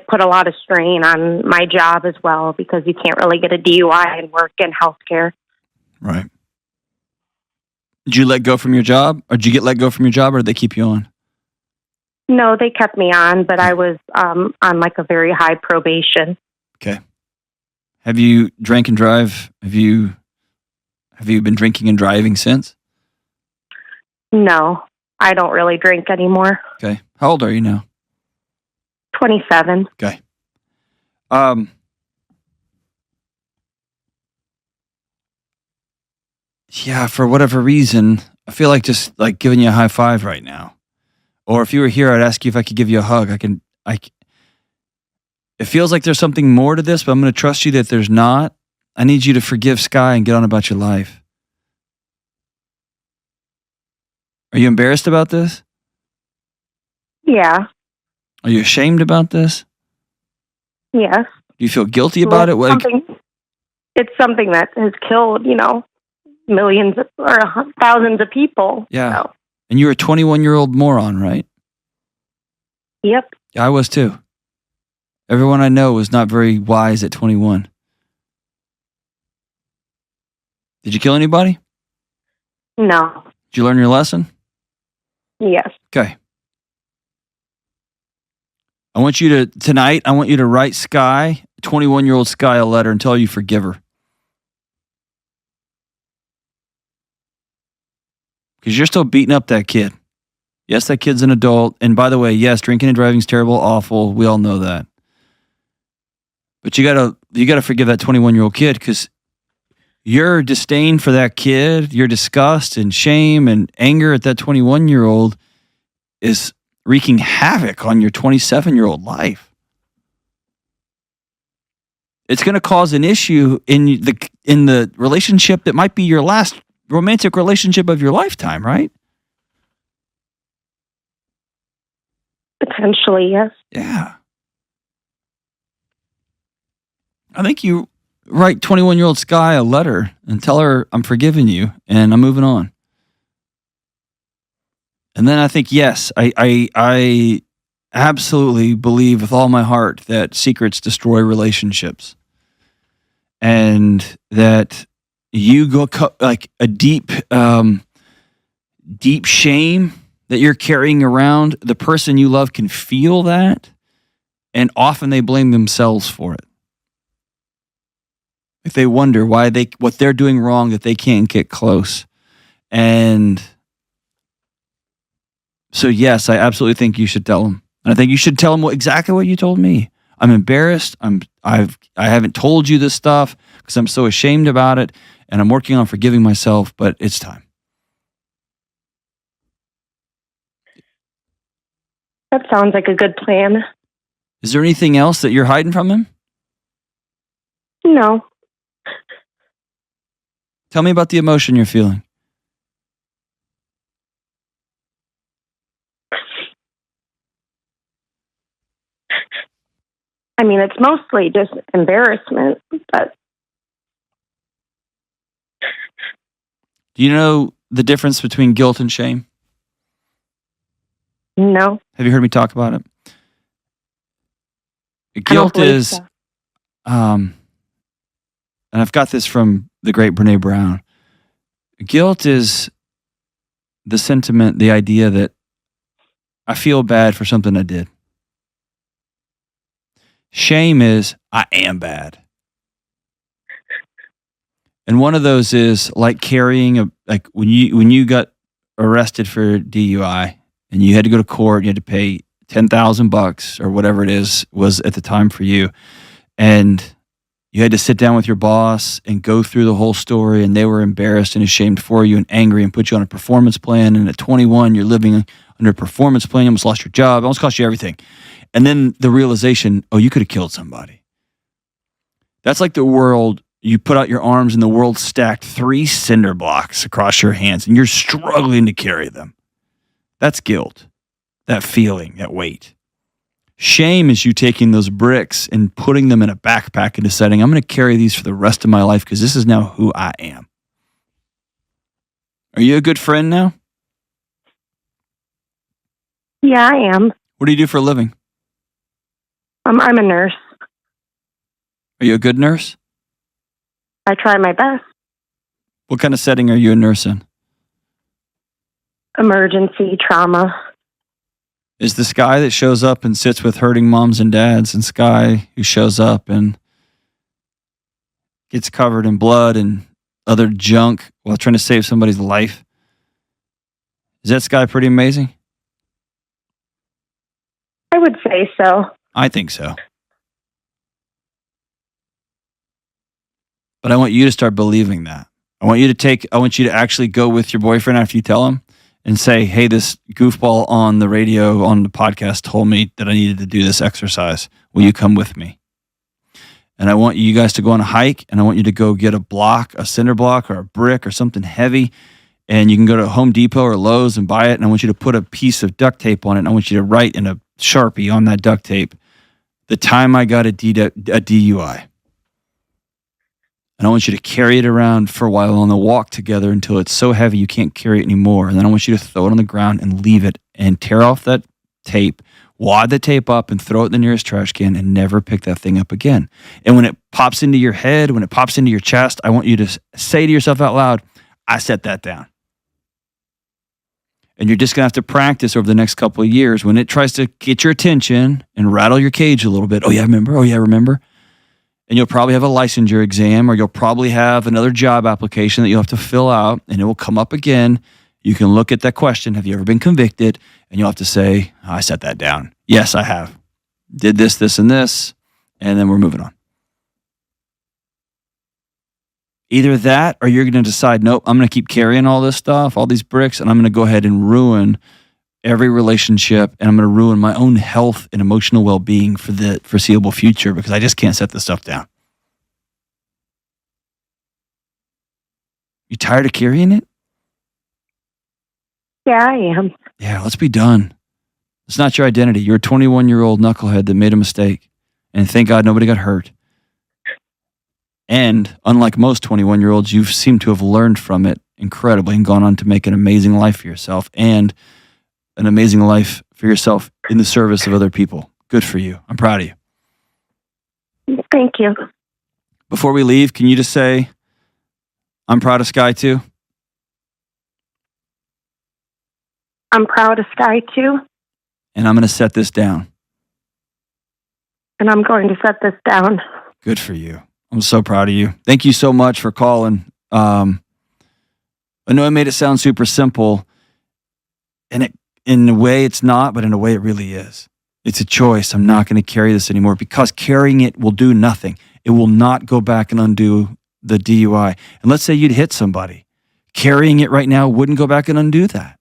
put a lot of strain on my job as well, because you can't really get a DUI and work in healthcare. Right. Did you let go from your job, or did you get let go from your job, or did they keep you on? No, they kept me on, but I was on like a very high probation. Okay. Have you drank and drive? Have you been drinking and driving since? No, I don't really drink anymore. Okay. How old are you now? 27. Okay. Yeah, for whatever reason, I feel like just like giving you a high five right now. Or if you were here, I'd ask you if I could give you a hug. It feels like there's something more to this, but I'm going to trust you that there's not. I need you to forgive Sky and get on about your life. Are you embarrassed about this? Yeah. Are you ashamed about this? Yes. Do you feel guilty about it? It's something that has killed, millions or thousands of people. Yeah. So. And you were a 21-year-old moron, right? Yep. Yeah, I was too. Everyone I know was not very wise at 21. Did you kill anybody? No. Did you learn your lesson? Yes. Okay. I want you to write Sky, 21-year-old Sky, a letter and tell her you forgive her. Because you're still beating up that kid. Yes, that kid's an adult. And by the way, yes, drinking and driving is terrible, awful. We all know that. But you gotta forgive that 21-year-old kid, because your disdain for that kid, your disgust and shame and anger at that 21-year-old is wreaking havoc on your 27-year-old life. It's going to cause an issue in the relationship that might be your last romantic relationship of your lifetime, right? Potentially, yes. Yeah. I think you write 21-year-old Sky a letter and tell her I'm forgiving you and I'm moving on. And then I think, yes, I absolutely believe with all my heart that secrets destroy relationships, and that you go like a deep shame that you're carrying around. The person you love can feel that, and often they blame themselves for it. If they wonder what they're doing wrong that they can't get close. And so, yes, I absolutely think you should tell them. And I think you should tell them exactly what you told me. I'm embarrassed. I haven't told you this stuff because I'm so ashamed about it, and I'm working on forgiving myself, but it's time. That sounds like a good plan. Is there anything else that you're hiding from him? No. Tell me about the emotion you're feeling. I mean, it's mostly just embarrassment, but... Do you know the difference between guilt and shame? No. Have you heard me talk about it? Guilt is, so. And I've got this from the great Brene Brown. Guilt is the sentiment, the idea that I feel bad for something I did. Shame is I am bad. And one of those is like carrying like when you got arrested for DUI and you had to go to court, you had to pay $10,000 or whatever it was at the time for you, and you had to sit down with your boss and go through the whole story, and they were embarrassed and ashamed for you and angry and put you on a performance plan. And at 21, you're living under a performance plan. You almost lost your job. It almost cost you everything. And then the realization, oh, you could have killed somebody. That's like the world. You put out your arms and the world stacked 3 cinder blocks across your hands and you're struggling to carry them. That's guilt, that feeling, that weight. Shame is you taking those bricks and putting them in a backpack and deciding, I'm going to carry these for the rest of my life because this is now who I am. Are you a good friend now? Yeah, I am. What do you do for a living? I'm a nurse. Are you a good nurse? I try my best. What kind of setting are you a nurse in? Emergency trauma. Is the Sky that shows up and sits with hurting moms and dads, and Sky who shows up and gets covered in blood and other junk while trying to save somebody's life? Is that Sky pretty amazing? I would say so. I think so. But I want you to start believing that. I want you to actually go with your boyfriend after you tell him and say, hey, this goofball on the radio, on the podcast told me that I needed to do this exercise. Will you come with me? And I want you guys to go on a hike, and I want you to go get a cinder block or a brick or something heavy, and you can go to Home Depot or Lowe's and buy it, and I want you to put a piece of duct tape on it, and I want you to write in a Sharpie on that duct tape, the time I got a DUI. And I want you to carry it around for a while on the walk together until it's so heavy you can't carry it anymore. And then I want you to throw it on the ground and leave it and tear off that tape, wad the tape up and throw it in the nearest trash can and never pick that thing up again. And when it pops into your head, when it pops into your chest, I want you to say to yourself out loud, I set that down. And you're just going to have to practice over the next couple of years. When it tries to get your attention and rattle your cage a little bit, oh yeah, remember? And you'll probably have a licensure exam, or you'll probably have another job application that you'll have to fill out, and it will come up again. You can look at that question, have you ever been convicted? And you'll have to say, I set that down. Yes, I have. Did this, this, and this, and then we're moving on. Either that, or you're going to decide, nope, I'm going to keep carrying all this stuff, all these bricks, and I'm going to go ahead and ruin every relationship, and I'm going to ruin my own health and emotional well-being for the foreseeable future because I just can't set this stuff down. You tired of carrying it? Yeah, I am. Yeah, let's be done. It's not your identity. You're a 21-year-old knucklehead that made a mistake, and thank God nobody got hurt. And unlike most 21-year-olds, you seem to have learned from it incredibly and gone on to make an amazing life for yourself and an amazing life for yourself in the service of other people. Good for you. I'm proud of you. Thank you. Before we leave, can you just say, I'm proud of Sky too? I'm proud of Sky too. And I'm going to set this down. And I'm going to set this down. Good for you. I'm so proud of you. Thank you so much for calling. I know I made it sound super simple, and in a way it's not, but in a way it really is. It's a choice. I'm not going to carry this anymore because carrying it will do nothing. It will not go back and undo the DUI. And let's say you'd hit somebody. Carrying it right now wouldn't go back and undo that.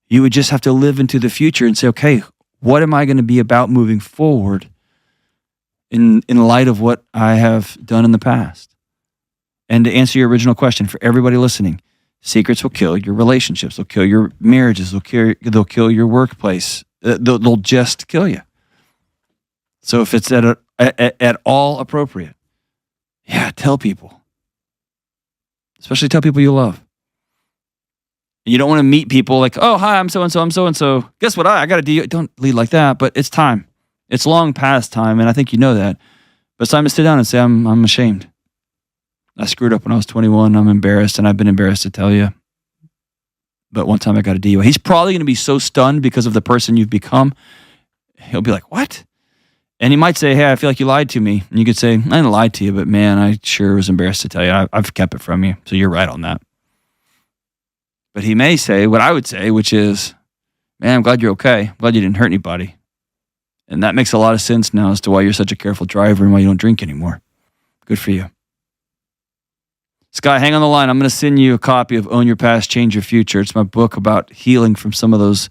You would just have to live into the future and say, okay, what am I going to be about moving forward in light of what I have done in the past? And to answer your original question, for everybody listening, secrets will kill your relationships. They'll kill your marriages. They'll kill your workplace. They'll just kill you. So if it's at all appropriate, yeah, tell people. Especially tell people you love. And you don't want to meet people like, oh, hi, I'm so-and-so, I'm so-and-so. Guess what? I got to do. Don't lead like that, but it's time. It's long past time, and I think you know that. But it's time to sit down and say, I'm ashamed. I screwed up when I was 21. I'm embarrassed, and I've been embarrassed to tell you. But one time I got a DUI. He's probably going to be so stunned because of the person you've become. He'll be like, what? And he might say, hey, I feel like you lied to me. And you could say, I didn't lie to you, but man, I sure was embarrassed to tell you. I've kept it from you. So you're right on that. But he may say what I would say, which is, man, I'm glad you're okay. I'm glad you didn't hurt anybody. And that makes a lot of sense now as to why you're such a careful driver and why you don't drink anymore. Good for you. Sky, hang on the line. I'm going to send you a copy of Own Your Past, Change Your Future. It's my book about healing from some of those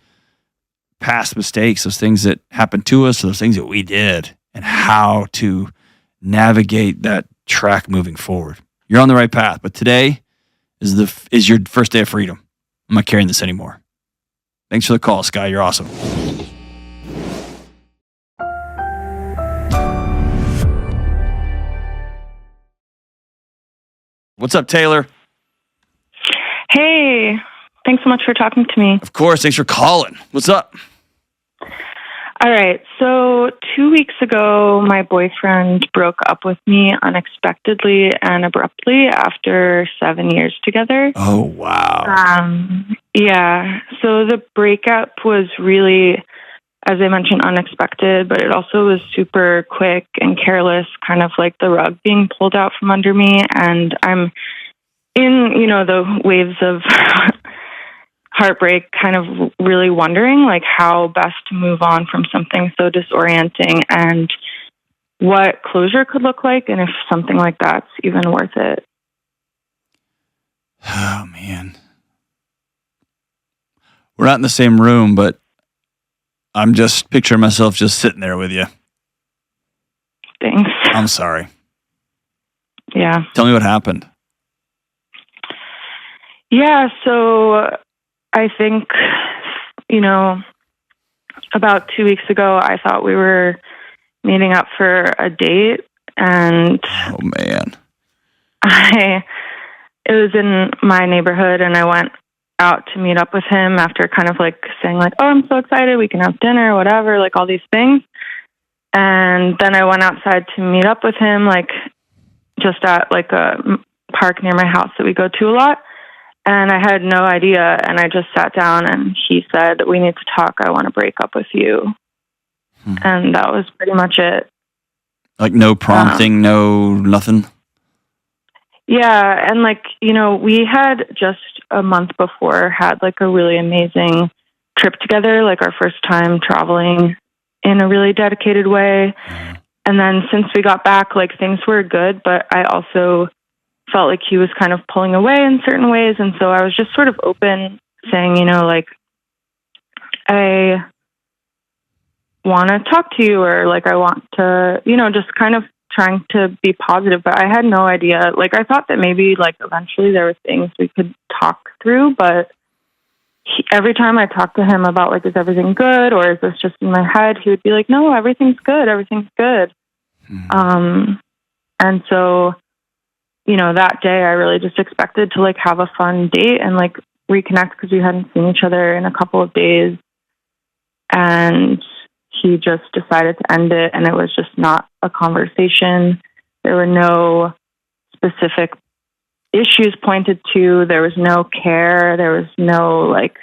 past mistakes, those things that happened to us, those things that we did, and how to navigate that track moving forward. You're on the right path, but today is your first day of freedom. I'm not carrying this anymore. Thanks for the call, Sky. You're awesome. What's up, Taylor? Hey, thanks so much for talking to me. Of course. Thanks for calling. What's up? All right. So 2 weeks ago, my boyfriend broke up with me unexpectedly and abruptly after 7 years together. Oh, wow. Yeah. So the breakup was really, as I mentioned, unexpected, but it also was super quick and careless, kind of like the rug being pulled out from under me. And I'm in, the waves of heartbreak, kind of really wondering like how best to move on from something so disorienting and what closure could look like, and if something like that's even worth it. Oh, man. We're not in the same room, but I'm just picturing myself just sitting there with you. Thanks. I'm sorry. Yeah. Tell me what happened. Yeah, so I think, about 2 weeks ago, I thought we were meeting up for a date, and oh man, it was in my neighborhood, and I went out to meet up with him after kind of like saying like, oh, I'm so excited, we can have dinner, whatever, like all these things. And then I went outside to meet up with him, like just at like a park near my house that we go to a lot. And I had no idea, and I just sat down, and he said, we need to talk. I want to break up with you. And that was pretty much it. Like no prompting, no nothing? Yeah, and like, we had just a month before had like a really amazing trip together, like our first time traveling in a really dedicated way. And then since we got back, like things were good, but I also felt like he was kind of pulling away in certain ways. And so I was just sort of open, saying, like, I want to talk to you, or like, I want to, just kind of trying to be positive. But I had no idea. Like, I thought that maybe like eventually there were things we could talk through, but every time I talked to him about like, is everything good, or is this just in my head? He would be like, no, everything's good. Everything's good. And so, that day I really just expected to like have a fun date and like reconnect, because we hadn't seen each other in a couple of days. And he just decided to end it, and it was just not a conversation. There were no specific issues pointed to. There was no care. There was no like,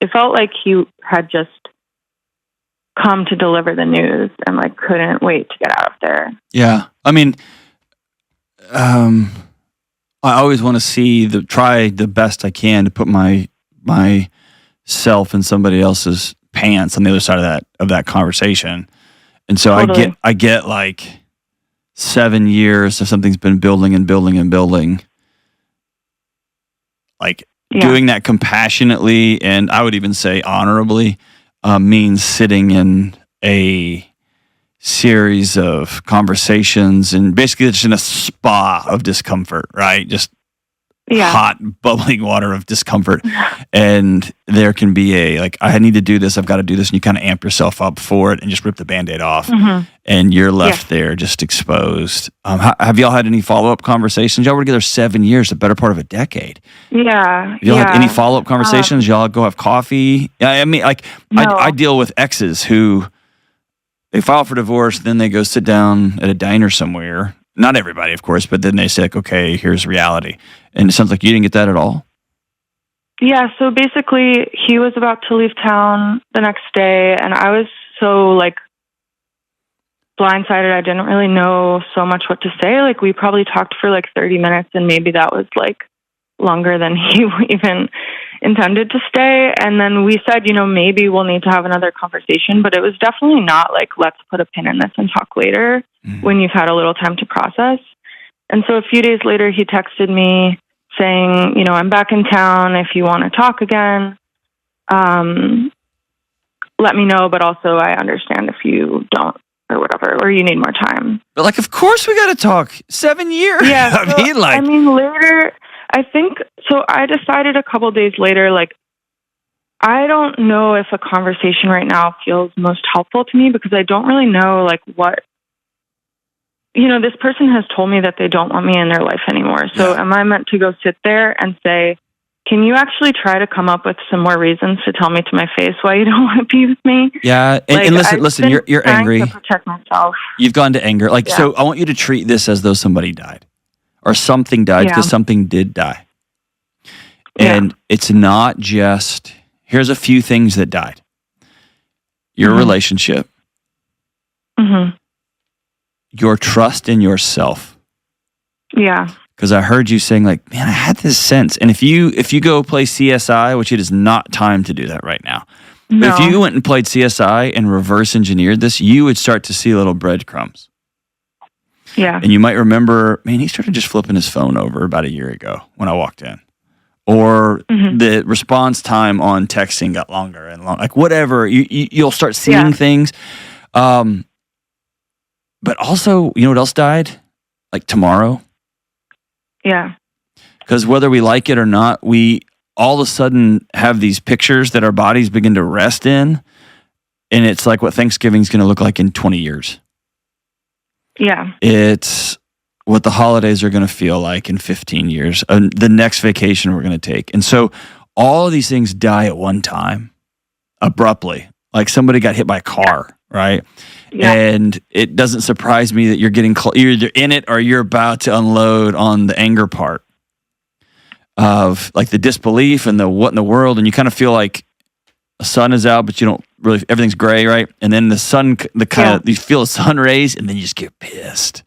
it felt like he had just come to deliver the news and like couldn't wait to get out of there. Yeah. I mean, I always want to try the best I can to put myself in somebody else's pants on the other side of that conversation. And so Totally. I get like 7 years of something's been building and building and building. Like doing that compassionately, and I would even say honorably, means sitting in a series of conversations, and basically it's in a spa of discomfort, right? Just hot, bubbling water of discomfort. And there can be I need to do this, I've got to do this, and you kind of amp yourself up for it and just rip the Band-Aid off. And you're left there just exposed. Have y'all had any follow-up conversations? Y'all were together 7 years, the better part of a decade. Yeah. Y'all had any follow-up conversations? Y'all go have coffee? I mean, like, no. I deal with exes who they file for divorce, then they go sit down at a diner somewhere. Not everybody, of course, but then they say, like, okay, here's reality. And it sounds like you didn't get that at all. Yeah, so basically he was about to leave town the next day, and I was so like blindsided. I didn't really know so much what to say. Like, we probably talked for like 30 minutes, and maybe that was like longer than he even intended to stay. And then we said, maybe we'll need to have another conversation, but it was definitely not like, let's put a pin in this and talk later when you've had a little time to process. And so a few days later, he texted me saying, I'm back in town. If you want to talk again, let me know. But also I understand if you don't, or whatever, or you need more time. But like, of course we got to talk. 7 years. Yeah. I mean, later, I think, so I decided a couple days later, like, I don't know if a conversation right now feels most helpful to me, because I don't really know like what this person has told me that they don't want me in their life anymore. So am I meant to go sit there and say, can you actually try to come up with some more reasons to tell me to my face why you don't want to be with me? Yeah, and listen, you're angry. To protect myself. You've gone to anger. So I want you to treat this as though somebody died or something died, because something did die. And it's not just, here's a few things that died. Your relationship, your trust in yourself. Yeah. Because I heard you saying, like, man, I had this sense. And if you go play CSI, which it is not time to do that right now. No. But if you went and played CSI and reverse engineered this, you would start to see little breadcrumbs. Yeah. And you might remember, man, he started just flipping his phone over about a year ago when I walked in. Or the response time on texting got longer and longer. Like, whatever. You'll start seeing things. But also, you know what else died? Like tomorrow. Yeah. Because whether we like it or not, we all of a sudden have these pictures that our bodies begin to rest in. And it's like what Thanksgiving's going to look like in 20 years. Yeah. It's what the holidays are going to feel like in 15 years. The next vacation we're going to take. And so all of these things die at one time, abruptly. Like somebody got hit by a car, right? Yeah. And it doesn't surprise me that you're getting you're either in it or you're about to unload on the anger part of like the disbelief and the what in the world, and you kind of feel like the sun is out, but you don't really, everything's gray, right? And then the sun, you feel the sun rays, and then you just get pissed.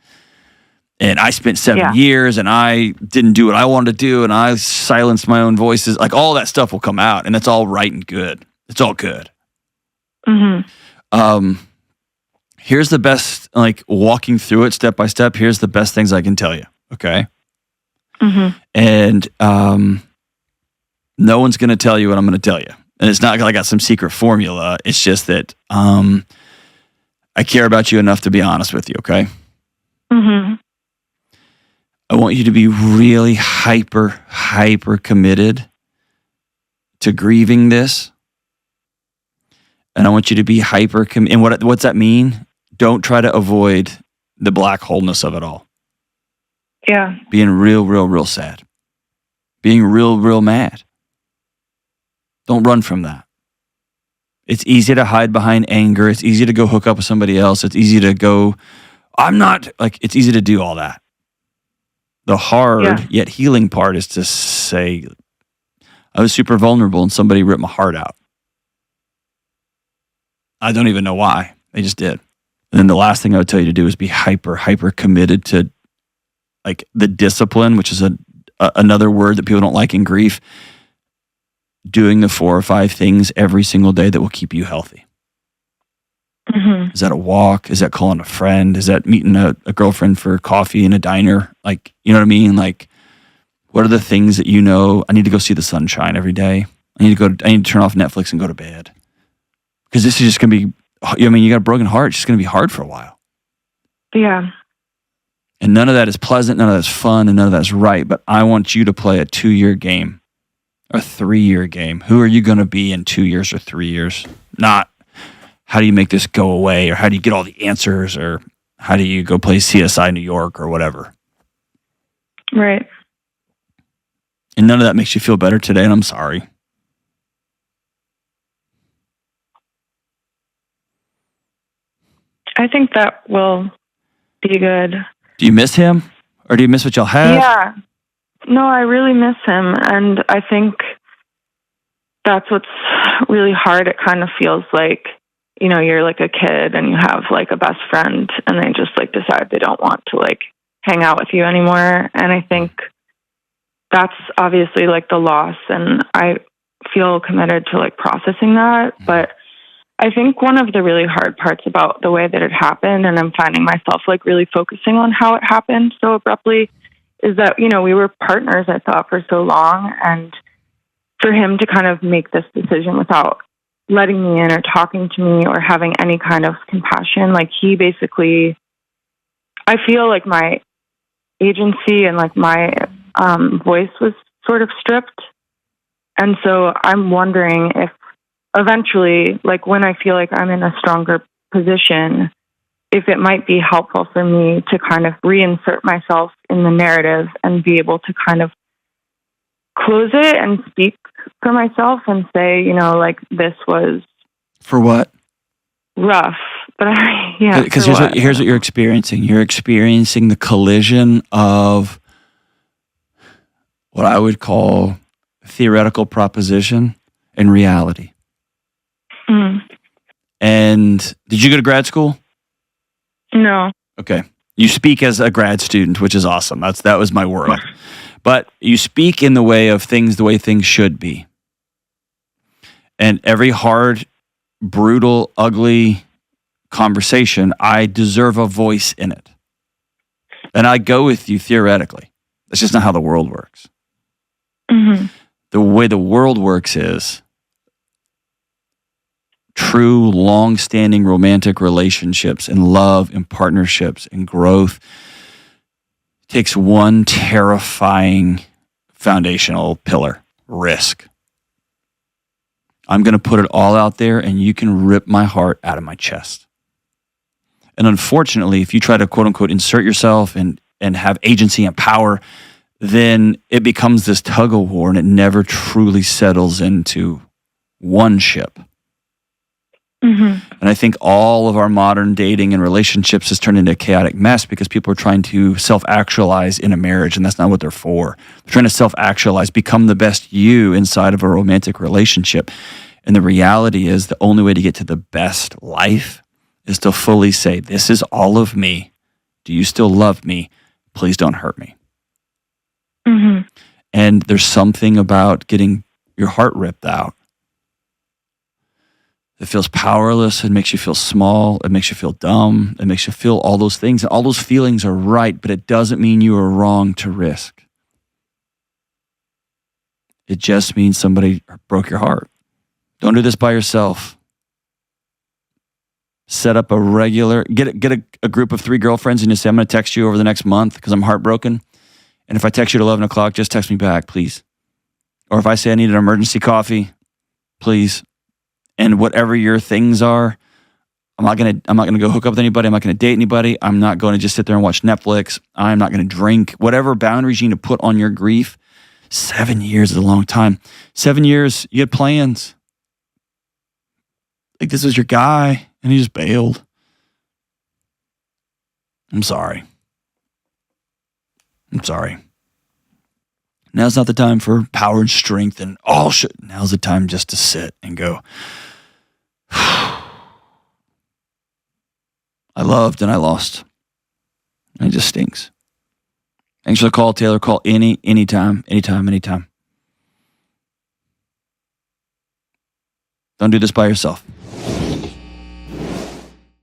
And I spent 7 years, and I didn't do what I wanted to do, and I silenced my own voices. Like all that stuff will come out, and it's all right and good. It's all good. Here's the best, like walking through it step by step. Here's the best things I can tell you. Okay. And no one's going to tell you what I'm going to tell you. And it's not like I got some secret formula. It's just that I care about you enough to be honest with you. Okay. I want you to be really hyper committed to grieving this. And I want you to be hyper and what's that mean? Don't try to avoid the black holeness of it all. Yeah. Being real sad. Being real mad. Don't run from that. It's easy to hide behind anger. It's easy to go hook up with somebody else. It's easy to go, it's easy to do all that. The hard yet healing part is to say, I was super vulnerable and somebody ripped my heart out. I don't even know why. They just did. And then the last thing I would tell you to do is be hyper committed to like the discipline, which is another word that people don't like in grief. Doing the 4 or 5 things every single day that will keep you healthy. Is that a walk? Is that calling a friend? Is that meeting a girlfriend for coffee in a diner? Like, you know what I mean? Like, what are the things that you know? I need to go see the sunshine every day. I need to turn off Netflix and go to bed. Because this is just going to be, you got a broken heart. It's just going to be hard for a while. Yeah. And none of that is pleasant. None of that's fun. And none of that's right. But I want you to play a 2-year game, a 3-year game. Who are you going to be in 2 years or 3 years? Not how do you make this go away, or how do you get all the answers, or how do you go play CSI New York or whatever. Right. And none of that makes you feel better today. And I'm sorry. I think that will be good. Do you miss him? Or do you miss what y'all have? Yeah. No, I really miss him. And I think that's what's really hard. It kind of feels like, you're like a kid and you have like a best friend and they just like decide they don't want to like hang out with you anymore. And I think that's obviously like the loss. And I feel committed to like processing that. But I think one of the really hard parts about the way that it happened, and I'm finding myself like really focusing on how it happened so abruptly, is that, we were partners, I thought, for so long. And for him to kind of make this decision without letting me in or talking to me or having any kind of compassion, like he basically, I feel like my agency and like my voice was sort of stripped. And so I'm wondering if eventually, like when I feel like I'm in a stronger position, if it might be helpful for me to kind of reinsert myself in the narrative and be able to kind of close it and speak for myself and say, you know, like, this was For what? rough. But yeah, Because here's what you're experiencing. You're experiencing the collision of what I would call theoretical proposition and reality. And did you go to grad school? No. Okay. You speak as a grad student, which is awesome. That was my world. But you speak in the way of things, the way things should be. And every hard, brutal, ugly conversation, I deserve a voice in it. And I go with you theoretically. That's just not how the world works. The way the world works is true, long-standing romantic relationships and love and partnerships and growth takes one terrifying foundational pillar: risk. I'm going to put it all out there, and you can rip my heart out of my chest. And unfortunately, if you try to quote-unquote insert yourself and have agency and power, then it becomes this tug-of-war, and it never truly settles into one ship. And I think all of our modern dating and relationships has turned into a chaotic mess because people are trying to self-actualize in a marriage, and that's not what they're for. They're trying to self-actualize, become the best you inside of a romantic relationship. And the reality is the only way to get to the best life is to fully say, this is all of me. Do you still love me? Please don't hurt me. And there's something about getting your heart ripped out. It feels powerless. It makes you feel small. It makes you feel dumb. It makes you feel all those things. And all those feelings are right, but it doesn't mean you are wrong to risk. It just means somebody broke your heart. Don't do this by yourself. Set up a regular, get a group of 3 girlfriends and you say, I'm going to text you over the next month because I'm heartbroken. And if I text you at 11 o'clock, just text me back, please. Or if I say I need an emergency coffee, please. And whatever your things are, I'm not gonna go hook up with anybody. I'm not gonna date anybody. I'm not going to just sit there and watch Netflix. I'm not gonna drink. Whatever boundaries you need to put on your grief. 7 years is a long time. 7 years, you had plans. Like, this was your guy, and he just bailed. I'm sorry. Now's not the time for power and strength and all shit. Now's the time just to sit and go, I loved and I lost. And it just stinks. Thanks for the call, Taylor. Call anytime. Don't do this by yourself.